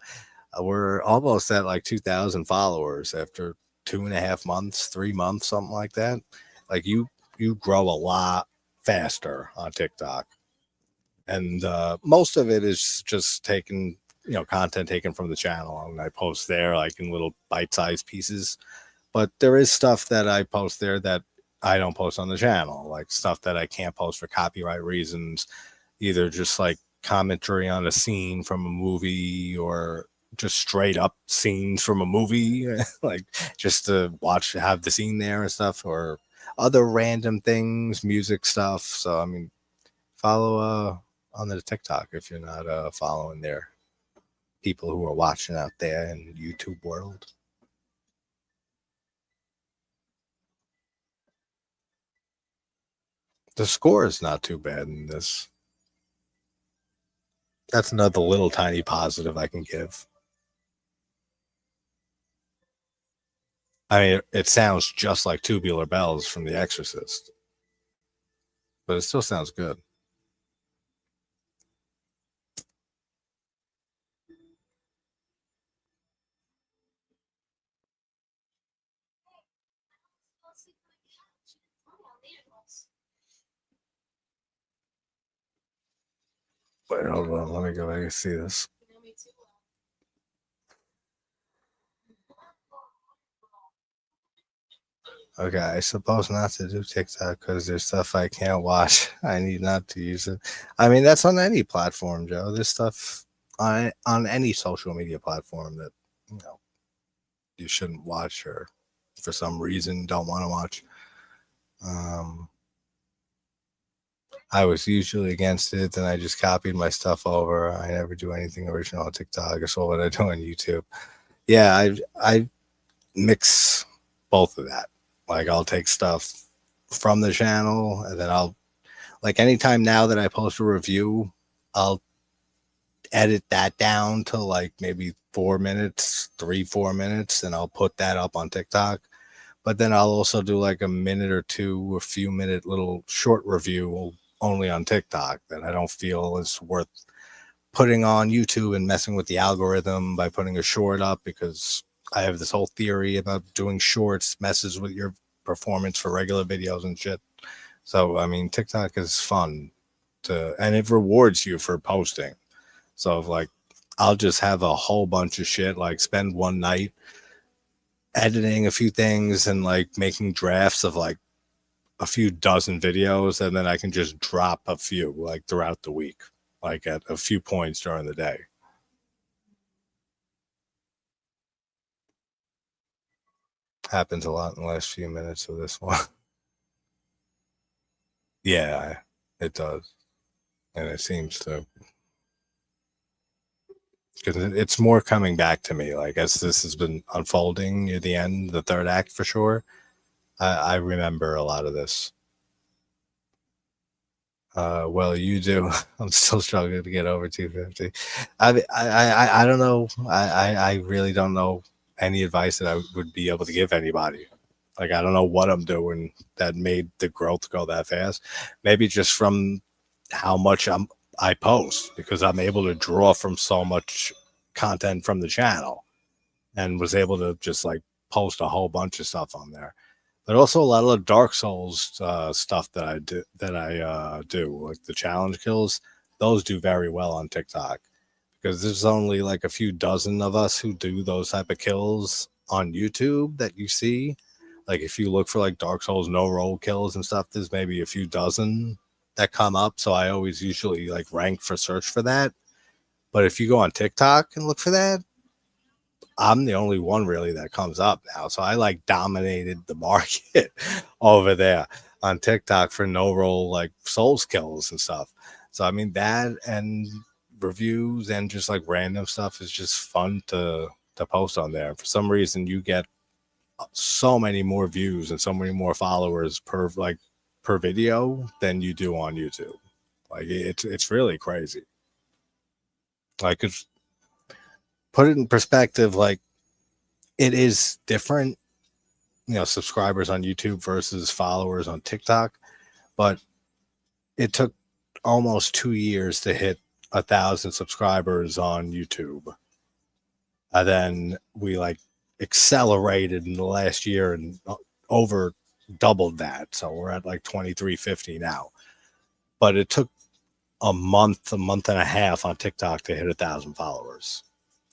Speaker 1: We're almost at like 2,000 followers after 2.5 months, 3 months, something like that. Like you grow a lot faster on TikTok, and most of it is just taken, content taken from the channel, and I post there like in little bite-sized pieces. But there is stuff that I post there that I don't post on the channel, like stuff that I can't post for copyright reasons, either just like commentary on a scene from a movie or just straight up scenes from a movie, like just to watch, have the scene there and stuff, or other random things, music stuff. So, I mean, follow on the TikTok if you're not following their people who are watching out there in YouTube world. The score is not too bad in this. That's another little tiny positive I can give. I mean, it sounds just like Tubular Bells from The Exorcist, but it still sounds good. Wait, hold on. Let me go back and see this. Okay, I suppose not to do TikTok because there's stuff I can't watch. I need not to use it. I mean, that's on any platform, Joe. There's stuff on any social media platform that you know you shouldn't watch or for some reason don't want to watch. Um, I was usually against it, then I just copied my stuff over. I never do anything original on TikTok. I saw what I do on YouTube. Yeah, I mix both of that. Like I'll take stuff from the channel and then I'll like anytime now that I post a review, I'll edit that down to like maybe 4 minutes, 3, 4 minutes, and I'll put that up on TikTok. But then I'll also do like a minute or two, a few minute little short review only on TikTok that I don't feel is worth putting on YouTube and messing with the algorithm by putting a short up, because I have this whole theory about doing shorts messes with your performance for regular videos and shit. So I mean, TikTok is fun and it rewards you for posting. So if, like, I'll just have a whole bunch of shit, like spend one night editing a few things and like making drafts of like a few dozen videos, and then I can just drop a few like throughout the week, like at a few points during the day. Happens a lot in the last few minutes of this one. Yeah, it does. And it seems to, because it's more coming back to me. Like as this has been unfolding near the end, the third act for sure, I remember a lot of this. Well, you do. I'm still struggling to get over 250. I don't know. I really don't know any advice that I would be able to give anybody. Like I don't know what I'm doing that made the growth go that fast. Maybe just from how much I post, because I'm able to draw from so much content from the channel and was able to just like post a whole bunch of stuff on there. But also a lot of the Dark Souls stuff that I do, like the challenge kills. Those do very well on TikTok because there's only like a few dozen of us who do those type of kills, on YouTube that you see. Like if you look for like Dark Souls no roll kills and stuff, there's maybe a few dozen that come up. So I always usually like rank for search for that. But if you go on TikTok and look for that, I'm the only one really that comes up now. So I like dominated the market over there on TikTok for no roll like souls kills and stuff. So I mean that and reviews and just like random stuff is just fun to post on there. For some reason you get so many more views and so many more followers per video than you do on YouTube. Like it's really crazy. Like it's put it in perspective, like it is different, subscribers on YouTube versus followers on TikTok. But it took almost 2 years to hit 1,000 subscribers on YouTube. And then we like accelerated in the last year and over doubled that. So we're at like 2,350 now. But it took a month and a half on TikTok to hit 1,000 followers.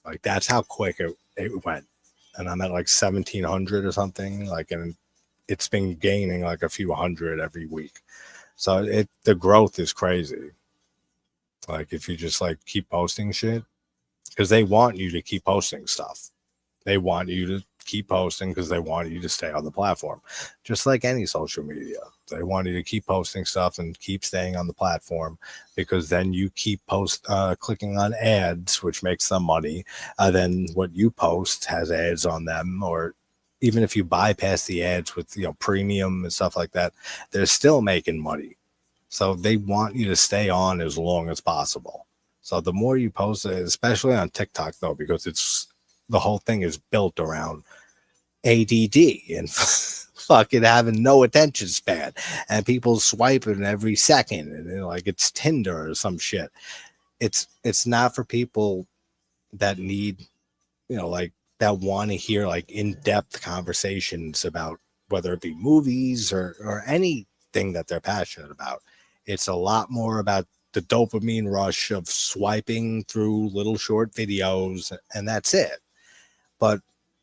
Speaker 1: Like that's how quick it went. And I'm at like 1,700 or something. Like, and it's been gaining like a few hundred every week. So the growth is crazy. Like if you just like keep posting shit, because they want you to keep posting stuff. They want you to keep posting because they want you to stay on the platform. Just like any social media. They want you to keep posting stuff and keep staying on the platform because then you keep clicking on ads, which makes them money. Then what you post has ads on them, or even if you bypass the ads with premium and stuff like that, they're still making money. So they want you to stay on as long as possible. So the more you post it, especially on TikTok though, because the whole thing is built around ADD and fucking having no attention span and people swiping every second and like it's Tinder or some shit. It's not for people that need, like that want to hear like in-depth conversations about whether it be movies or anything that they're passionate about. It's a lot more about the dopamine rush of swiping through little short videos and that's it. But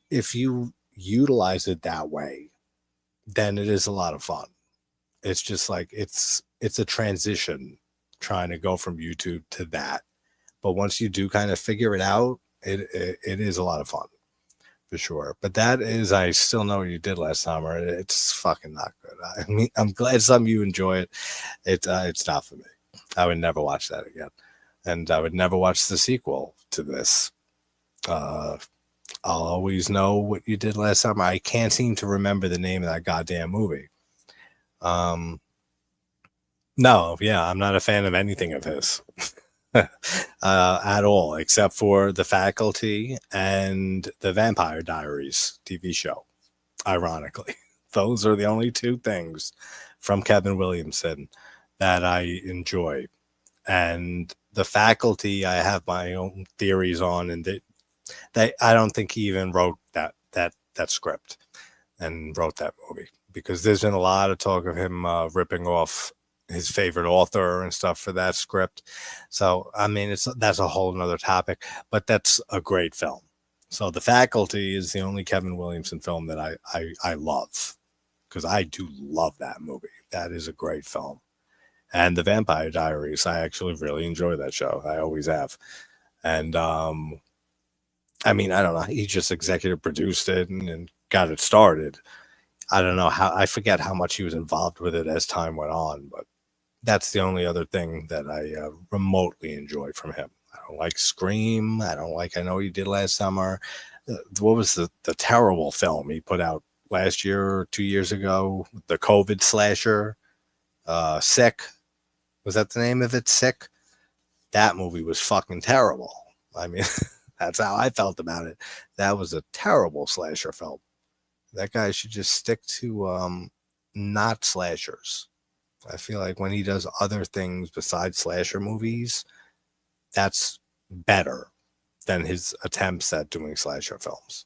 Speaker 1: if you utilize it that way, then it is a lot of fun. It's just like it's a transition trying to go from YouTube to that. But once you do kind of figure it out, it is a lot of fun for sure. But that is, I still know what you did last summer. It's fucking not good. I mean, I'm glad some of you enjoy it. It's not for me. I would never watch that again, and I would never watch the sequel to this. I'll always know what you did last summer. I can't seem to remember the name of that goddamn movie. No, yeah, I'm not a fan of anything of his at all, except for The Faculty and The Vampire Diaries TV show. Ironically, those are the only two things from Kevin Williamson that I enjoy. And The Faculty, I have my own theories on, and I don't think he even wrote that script and wrote that movie, because there's been a lot of talk of him ripping off his favorite author and stuff for that script. So I mean, that's a whole nother topic, but that's a great film. So The Faculty is the only Kevin Williamson film that I love, because I do love that movie. That is a great film. And The Vampire Diaries, I actually really enjoy that show. I always have. And I mean, I don't know. He just executive produced it and got it started. I don't know how, I forget how much he was involved with it as time went on, but that's the only other thing that I remotely enjoy from him. I don't like Scream. I don't like, I know he did last summer. What was the terrible film he put out last year or 2 years ago? The COVID slasher, Sick. Was that the name of it? Sick? That movie was fucking terrible. I mean, that's how I felt about it. That was a terrible slasher film. That guy should just stick to not slashers. I feel like when he does other things besides slasher movies, that's better than his attempts at doing slasher films.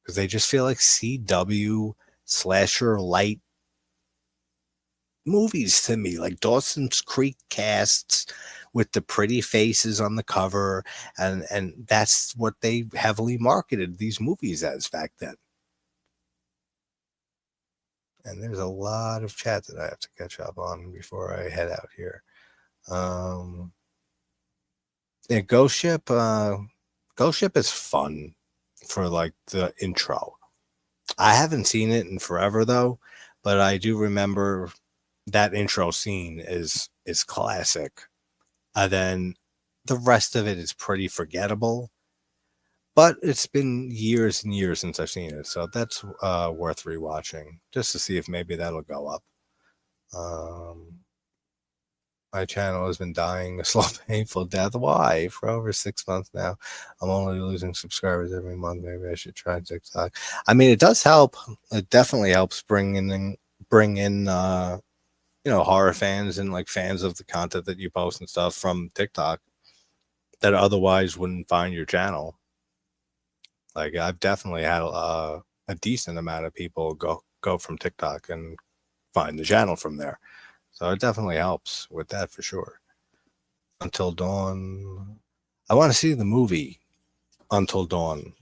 Speaker 1: Because they just feel like CW slasher light movies to me, like Dawson's Creek casts with the pretty faces on the cover, and that's what they heavily marketed these movies as back then. And there's a lot of chat that I have to catch up on before I head out here. Yeah, Ghost Ship is fun for like the intro. I haven't seen it in forever though, but I do remember that intro scene is classic. And then the rest of it is pretty forgettable. But it's been years and years since I've seen it, so that's worth rewatching just to see if maybe that'll go up. Um, my channel has been dying a slow, painful death. Why? For over 6 months now. I'm only losing subscribers every month. Maybe I should try TikTok. I mean, it does help. It definitely helps bring in horror fans and like fans of the content that you post and stuff from TikTok that otherwise wouldn't find your channel. Like I've definitely had a decent amount of people go from TikTok and find the channel from there. So it definitely helps with that for sure. Until Dawn. I want to see the movie Until Dawn.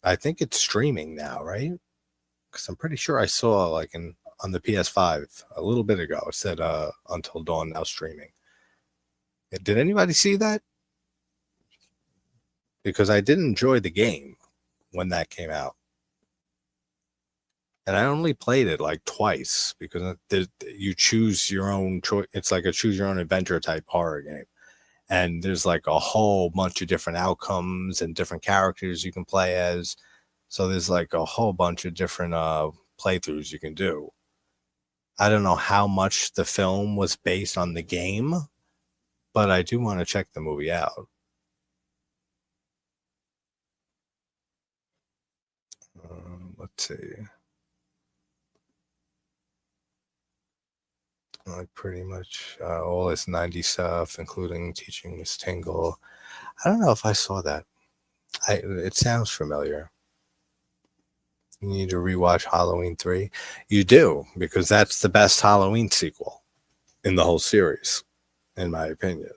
Speaker 1: I think it's streaming now, right? Because I'm pretty sure I saw like on the PS5 a little bit ago. It said Until Dawn now streaming. Did anybody see that? Because I did enjoy the game when that came out. And I only played it like twice because you choose your own choice. It's like a choose your own adventure type horror game. And there's like a whole bunch of different outcomes and different characters you can play as. So there's like a whole bunch of different playthroughs you can do. I don't know how much the film was based on the game, but I do want to check the movie out. Let's see. Like pretty much all this 90s stuff, including Teaching Miss Tingle. I don't know if I saw that. It sounds familiar. You need to rewatch Halloween 3. You do, because that's the best Halloween sequel in the whole series, in my opinion.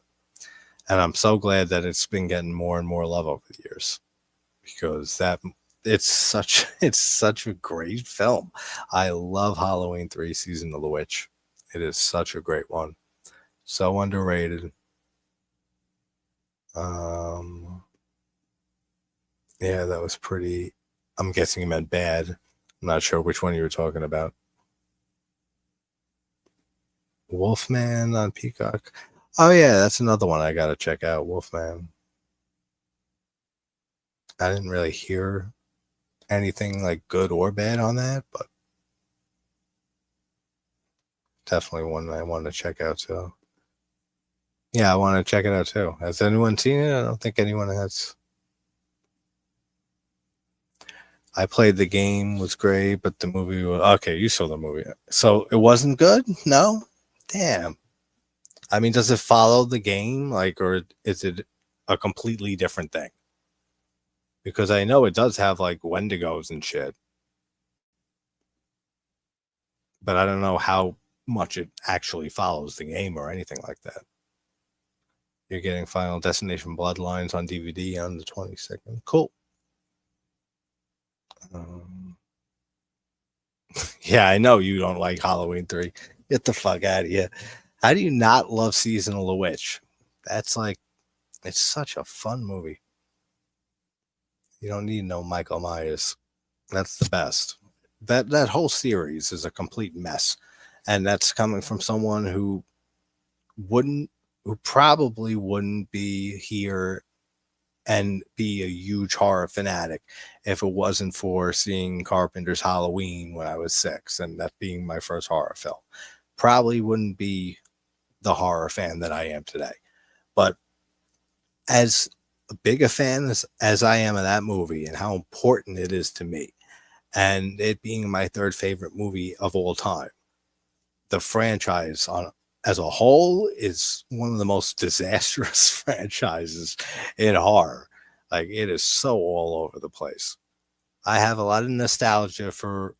Speaker 1: And I'm so glad that it's been getting more and more love over the years because it's such a great film. I love Halloween 3 Season of the Witch. It is such a great one. So underrated. Yeah, that was pretty. I'm guessing you meant bad. I'm not sure which one you were talking about. Wolfman on Peacock. Oh yeah, that's another one I gotta check out. Wolfman. I didn't really hear anything like good or bad on that, but definitely one I want to check out too. Yeah, I want to check it out too. Has anyone seen it? I don't think anyone has. I played the game, was great, but the movie was okay. You saw the movie, so it wasn't good. No, damn. I mean, does it follow the game, like, or is it a completely different thing? Because I know it does have like Wendigos and shit, but I don't know how much it actually follows the game or anything like that. You're getting Final Destination Bloodlines on DVD on the 22nd. Cool. Um, yeah, I know you don't like Halloween 3. Get the fuck out of here. How do you not love Season of the Witch? That's like, it's such a fun movie. You don't need no Michael Myers. That's the best. That whole series is a complete mess. And that's coming from someone wouldn't who probably wouldn't be here and be a huge horror fanatic if it wasn't for seeing Carpenter's Halloween when I was 6 and that being my first horror film. Probably wouldn't be the horror fan that I am today. But as big a fan as I am of that movie and how important it is to me, and it being my third favorite movie of all time, the franchise as a whole is one of the most disastrous franchises in horror. Like it is so all over the place. I have a lot of nostalgia for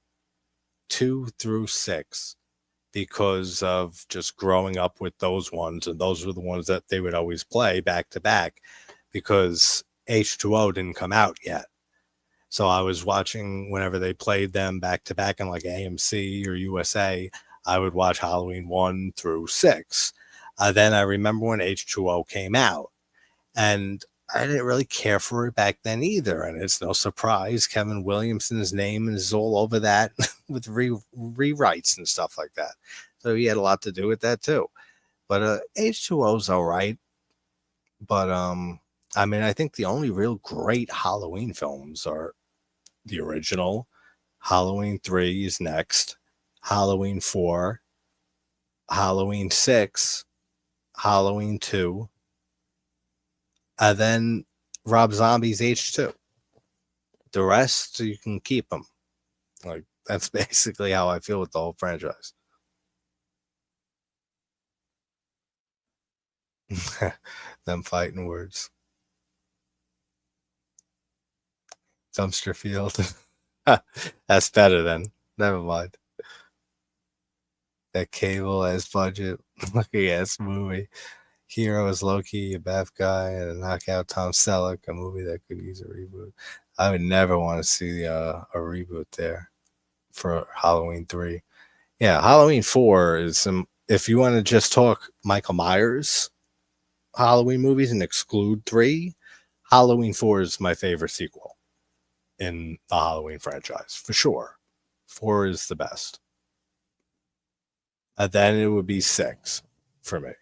Speaker 1: 2 through 6 because of just growing up with those ones, and those were the ones that they would always play back to back because H2O didn't come out yet. So I was watching whenever they played them back to back on like AMC or USA, I would watch Halloween 1 through 6. Then I remember when H2O came out, and I didn't really care for it back then either. And it's no surprise Kevin Williamson's name is all over that with rewrites and stuff like that. So he had a lot to do with that too. But H2O's all right. But I mean, I think the only real great Halloween films are the original. Halloween 3 is next. Halloween 4, Halloween 6, Halloween 2, and then Rob Zombie's H2. The rest, you can keep them. Like, that's basically how I feel with the whole franchise. Them fighting words. Dumpster field. That's better then. Never mind. That cable ass budget looking ass movie. Hero is Loki, a bad guy, and a knockout Tom Selleck, a movie that could use a reboot. I would never want to see a reboot there for Halloween 3. Yeah, Halloween 4 is some. If you want to just talk Michael Myers Halloween movies and exclude 3, Halloween 4 is my favorite sequel in the Halloween franchise, for sure. 4 is the best. And then it would be 6 for me.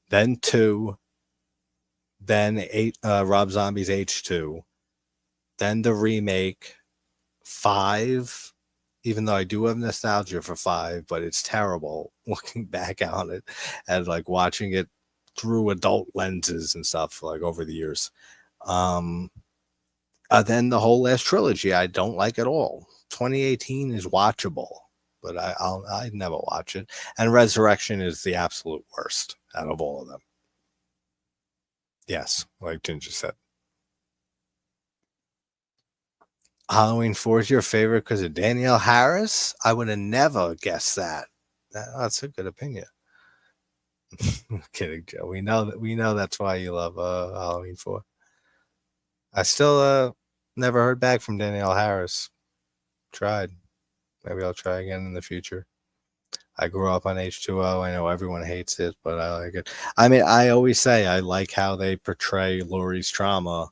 Speaker 1: Then 2, then 8, Rob Zombie's H2, then the remake, 5, even though I do have nostalgia for 5, but it's terrible looking back on it and like watching it through adult lenses and stuff like over the years. Then the whole last trilogy, I don't like at all. 2018 is watchable, but I'd never watch it. And Resurrection is the absolute worst out of all of them. Yes, like Ginger said. Halloween 4 is your favorite because of Danielle Harris? I would have never guessed that. That's a good opinion. Kidding, Joe. We know that's why you love Halloween 4. I still never heard back from Danielle Harris. Tried. Maybe I'll try again in the future. I grew up on H2O. I know everyone hates it, but I like it. I mean, I always say I like how they portray Laurie's trauma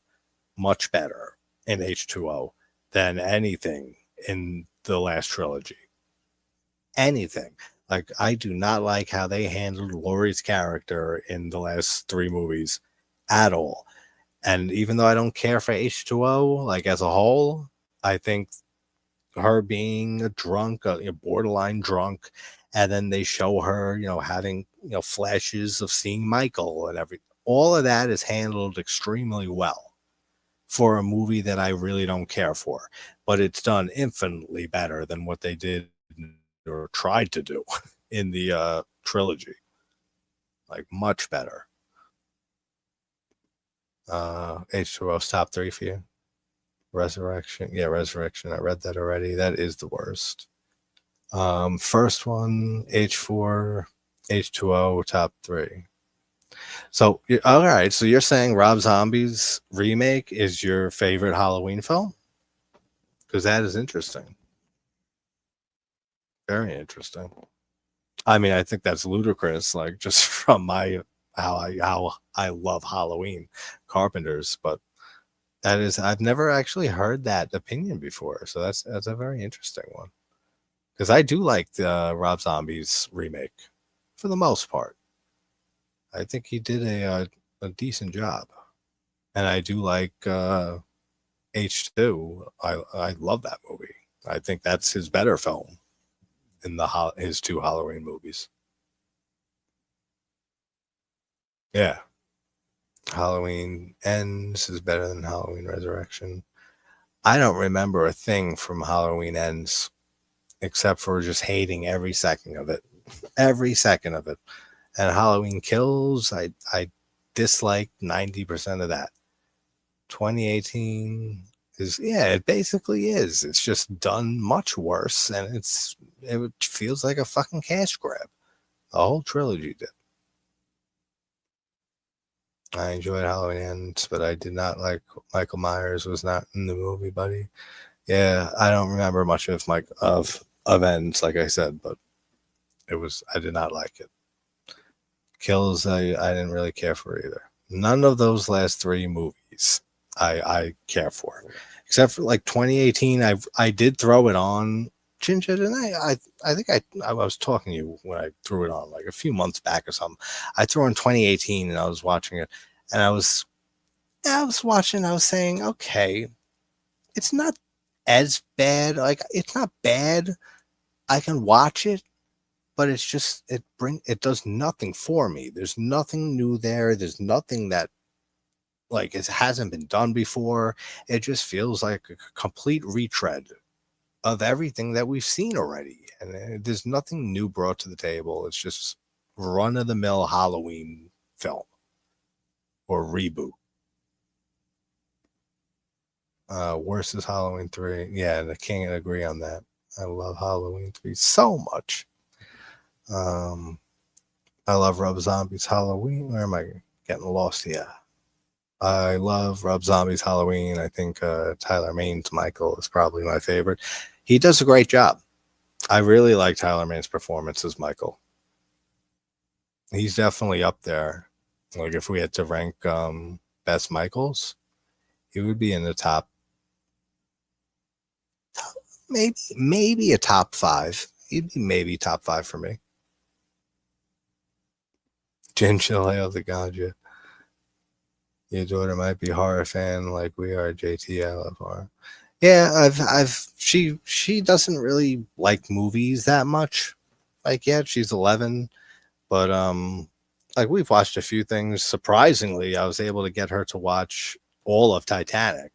Speaker 1: much better in H2O than anything in the last trilogy. Anything. Like, I do not like how they handled Laurie's character in the last 3 movies at all. And even though I don't care for H2O, like as a whole, I think her being a drunk, a borderline drunk, and then they show her, having, flashes of seeing Michael and all of that is handled extremely well for a movie that I really don't care for, but it's done infinitely better than what they did or tried to do in the trilogy. Like, much better. H2O's top 3 for you. Resurrection. Yeah, Resurrection. I read that already. That is the worst. First one, H4, H2O, top 3. So, all right. So you're saying Rob Zombie's remake is your favorite Halloween film? Because that is interesting. Very interesting. I mean, I think that's ludicrous, like just from how I love Halloween Carpenters, but I've never actually heard that opinion before. So that's a very interesting one. Because I do like the Rob Zombie's remake for the most part. I think he did a decent job. And I do like H2. I love that movie. I think that's his better film in his 2 Halloween movies. Yeah. Halloween Ends is better than Halloween Resurrection. I don't remember a thing from Halloween Ends except for just hating every second of it. Every second of it. And Halloween Kills, I dislike 90% of that. 2018 is, yeah, it basically is. It's just done much worse, and it's feels like a fucking cash grab. The whole trilogy did. I enjoyed Halloween Ends, but I did not like Michael Myers was not in the movie, buddy. Yeah, I don't remember much of Ends, like I said, but I did not like it. Kills, I didn't really care for either. None of those last three movies I care for, except for like 2018. I did throw it on, Ginger, didn't I think I was talking to you when I threw it on like a few months back or something. I threw on 2018 and I was watching it, and I was watching. I was saying, okay, it's not as bad. Like it's not bad. I can watch it, but it's just it does nothing for me. There's nothing new there. There's nothing that like it hasn't been done before. It just feels like a complete retread of everything that we've seen already, and there's nothing new brought to the table. It's just run of the mill Halloween film or reboot. Worst is Halloween 3. Yeah, I can't agree on that. I love Halloween 3 so much. I love Rob Zombie's Halloween. Where am I getting lost here? I love Rob Zombie's Halloween. I think Tyler Maine's Michael is probably my favorite. He does a great job. I really like Tyler Maine's performance as Michael. He's definitely up there. Like if we had to rank best Michaels, he would be in the maybe a top 5. He'd be maybe top 5 for me. Jen Chileo the Ganja. Your daughter might be a horror fan like we are, JT. I love horror. Yeah, she doesn't really like movies that much. Like, yeah, she's 11, but like we've watched a few things. Surprisingly, I was able to get her to watch all of Titanic.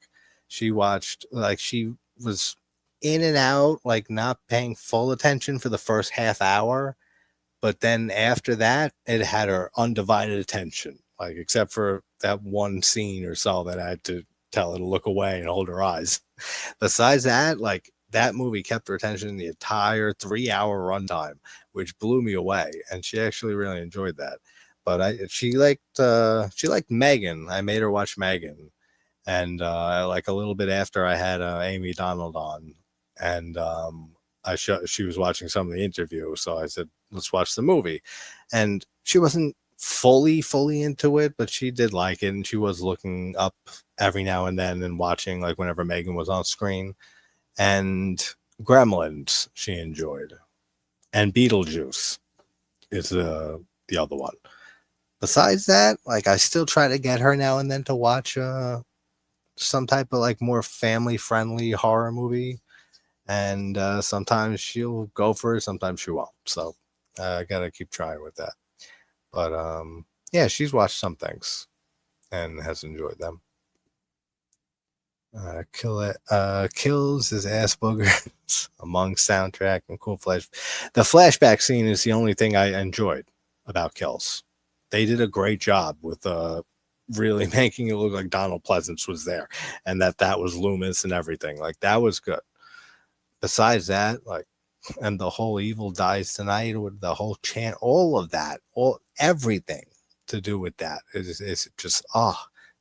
Speaker 1: She watched like she was in and out, like not paying full attention for the first half hour, but then after that, it had her undivided attention. Like except for that one scene or so that I had to tell her to look away and hold her eyes. Besides that, like that movie kept her attention the entire 3 hour runtime, which blew me away. And she actually really enjoyed that. But she liked Megan. I made her watch Megan, and like a little bit after I had Amy Donald on, and she was watching some of the interview, so I said, "Let's watch the movie," and she wasn't fully into it, but she did like it, and she was looking up every now and then and watching like whenever Megan was on screen. And Gremlins she enjoyed, and Beetlejuice is the other one. Besides that, like I still try to get her now and then to watch some type of like more family friendly horror movie, and sometimes she'll go for it, sometimes she won't. So I gotta keep trying with that. But yeah, she's watched some things and has enjoyed them. Kills his ass boogers among soundtrack and cool flash. The flashback scene is the only thing I enjoyed about Kills. They did a great job with really making it look like Donald Pleasance was there, and that was Loomis and everything. Like that was good. Besides that, like, and the whole evil dies tonight with the whole chant, all of that, everything to do with that is just it's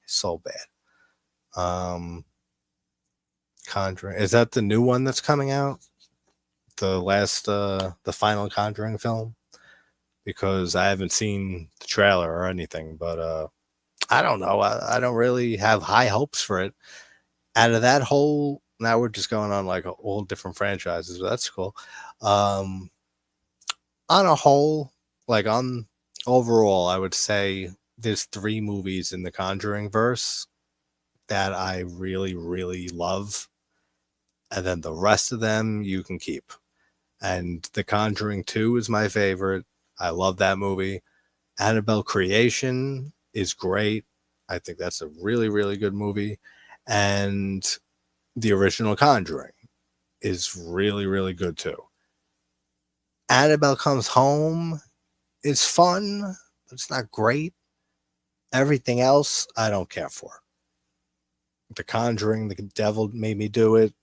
Speaker 1: so bad. Conjuring, is that the new one that's coming out? The final Conjuring film? Because I haven't seen the trailer or anything, but I don't know. I don't really have high hopes for it. Out of that whole, now we're just going on like all different franchises, but that's cool. On a whole, like on overall, I would say there's 3 movies in the Conjuring verse that I really, really love. And then the rest of them you can keep. And The Conjuring 2 is my favorite. I love that movie. Annabelle Creation is great. I think that's a really, really good movie. And the original Conjuring is really, really good too. Annabelle Comes Home is fun, but it's not great. Everything else, I don't care for. The Conjuring, the devil made me do it.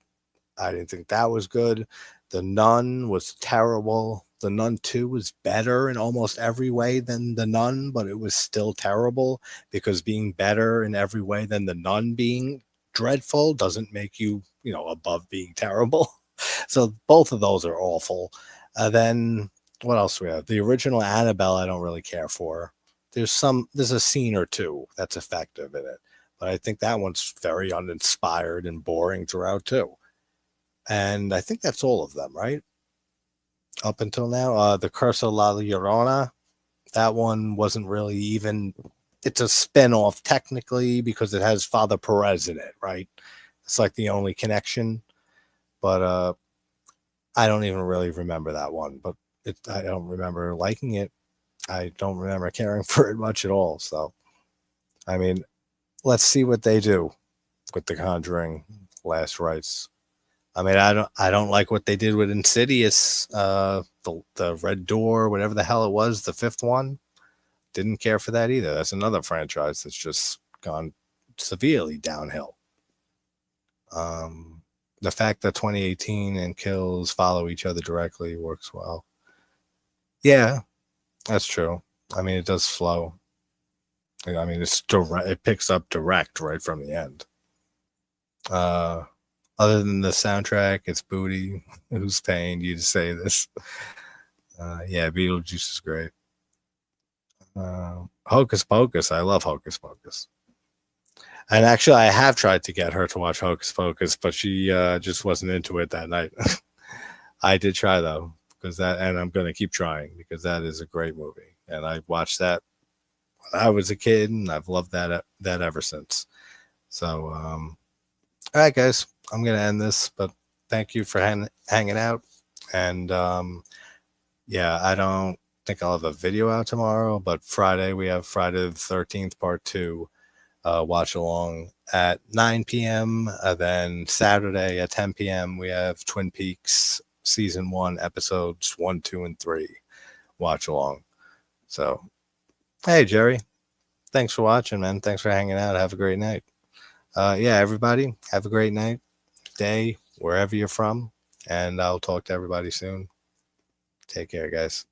Speaker 1: I didn't think that was good. The Nun was terrible. The Nun 2 was better in almost every way than The Nun, but it was still terrible because being better in every way than The Nun being dreadful doesn't make you, above being terrible. So both of those are awful. Then what else we have? The original Annabelle, I don't really care for. There's a scene or two that's effective in it, but I think that one's very uninspired and boring throughout too. And I think that's all of them, right? Up until now, the Curse of La Llorona, that one wasn't really even. It's a spin-off technically because it has Father Perez in it, right? It's like the only connection, but I don't even really remember that one. But I don't remember liking it. I don't remember caring for it much at all. So, I mean, let's see what they do with The Conjuring Last Rites. I mean, I don't like what they did with Insidious, the Red Door, whatever the hell it was, the fifth one. Didn't care for that either. That's another franchise that's just gone severely downhill. The fact that 2018 and Kills follow each other directly works well. Yeah, that's true. I mean, it does flow. I mean, it's direct. It picks up direct right from the end. Other than the soundtrack, it's Booty. Who's paying you to say this? Yeah, Beetlejuice is great. Hocus Pocus. I love Hocus Pocus. And actually, I have tried to get her to watch Hocus Pocus, but she just wasn't into it that night. I did try though, and I'm going to keep trying because that is a great movie, and I watched that when I was a kid, and I've loved that ever since. So, all right, guys, I'm going to end this, but thank you for hanging out, and yeah, I don't think I'll have a video out tomorrow, but Friday we have Friday the 13th Part 2. Watch along at 9 p.m. Then Saturday at 10 p.m. we have Twin Peaks Season 1 episodes 1, 2, and 3. Watch along. So, hey, Jerry. Thanks for watching, man. Thanks for hanging out. Have a great night. Yeah, everybody, have a great night, day, wherever you're from. And I'll talk to everybody soon. Take care, guys.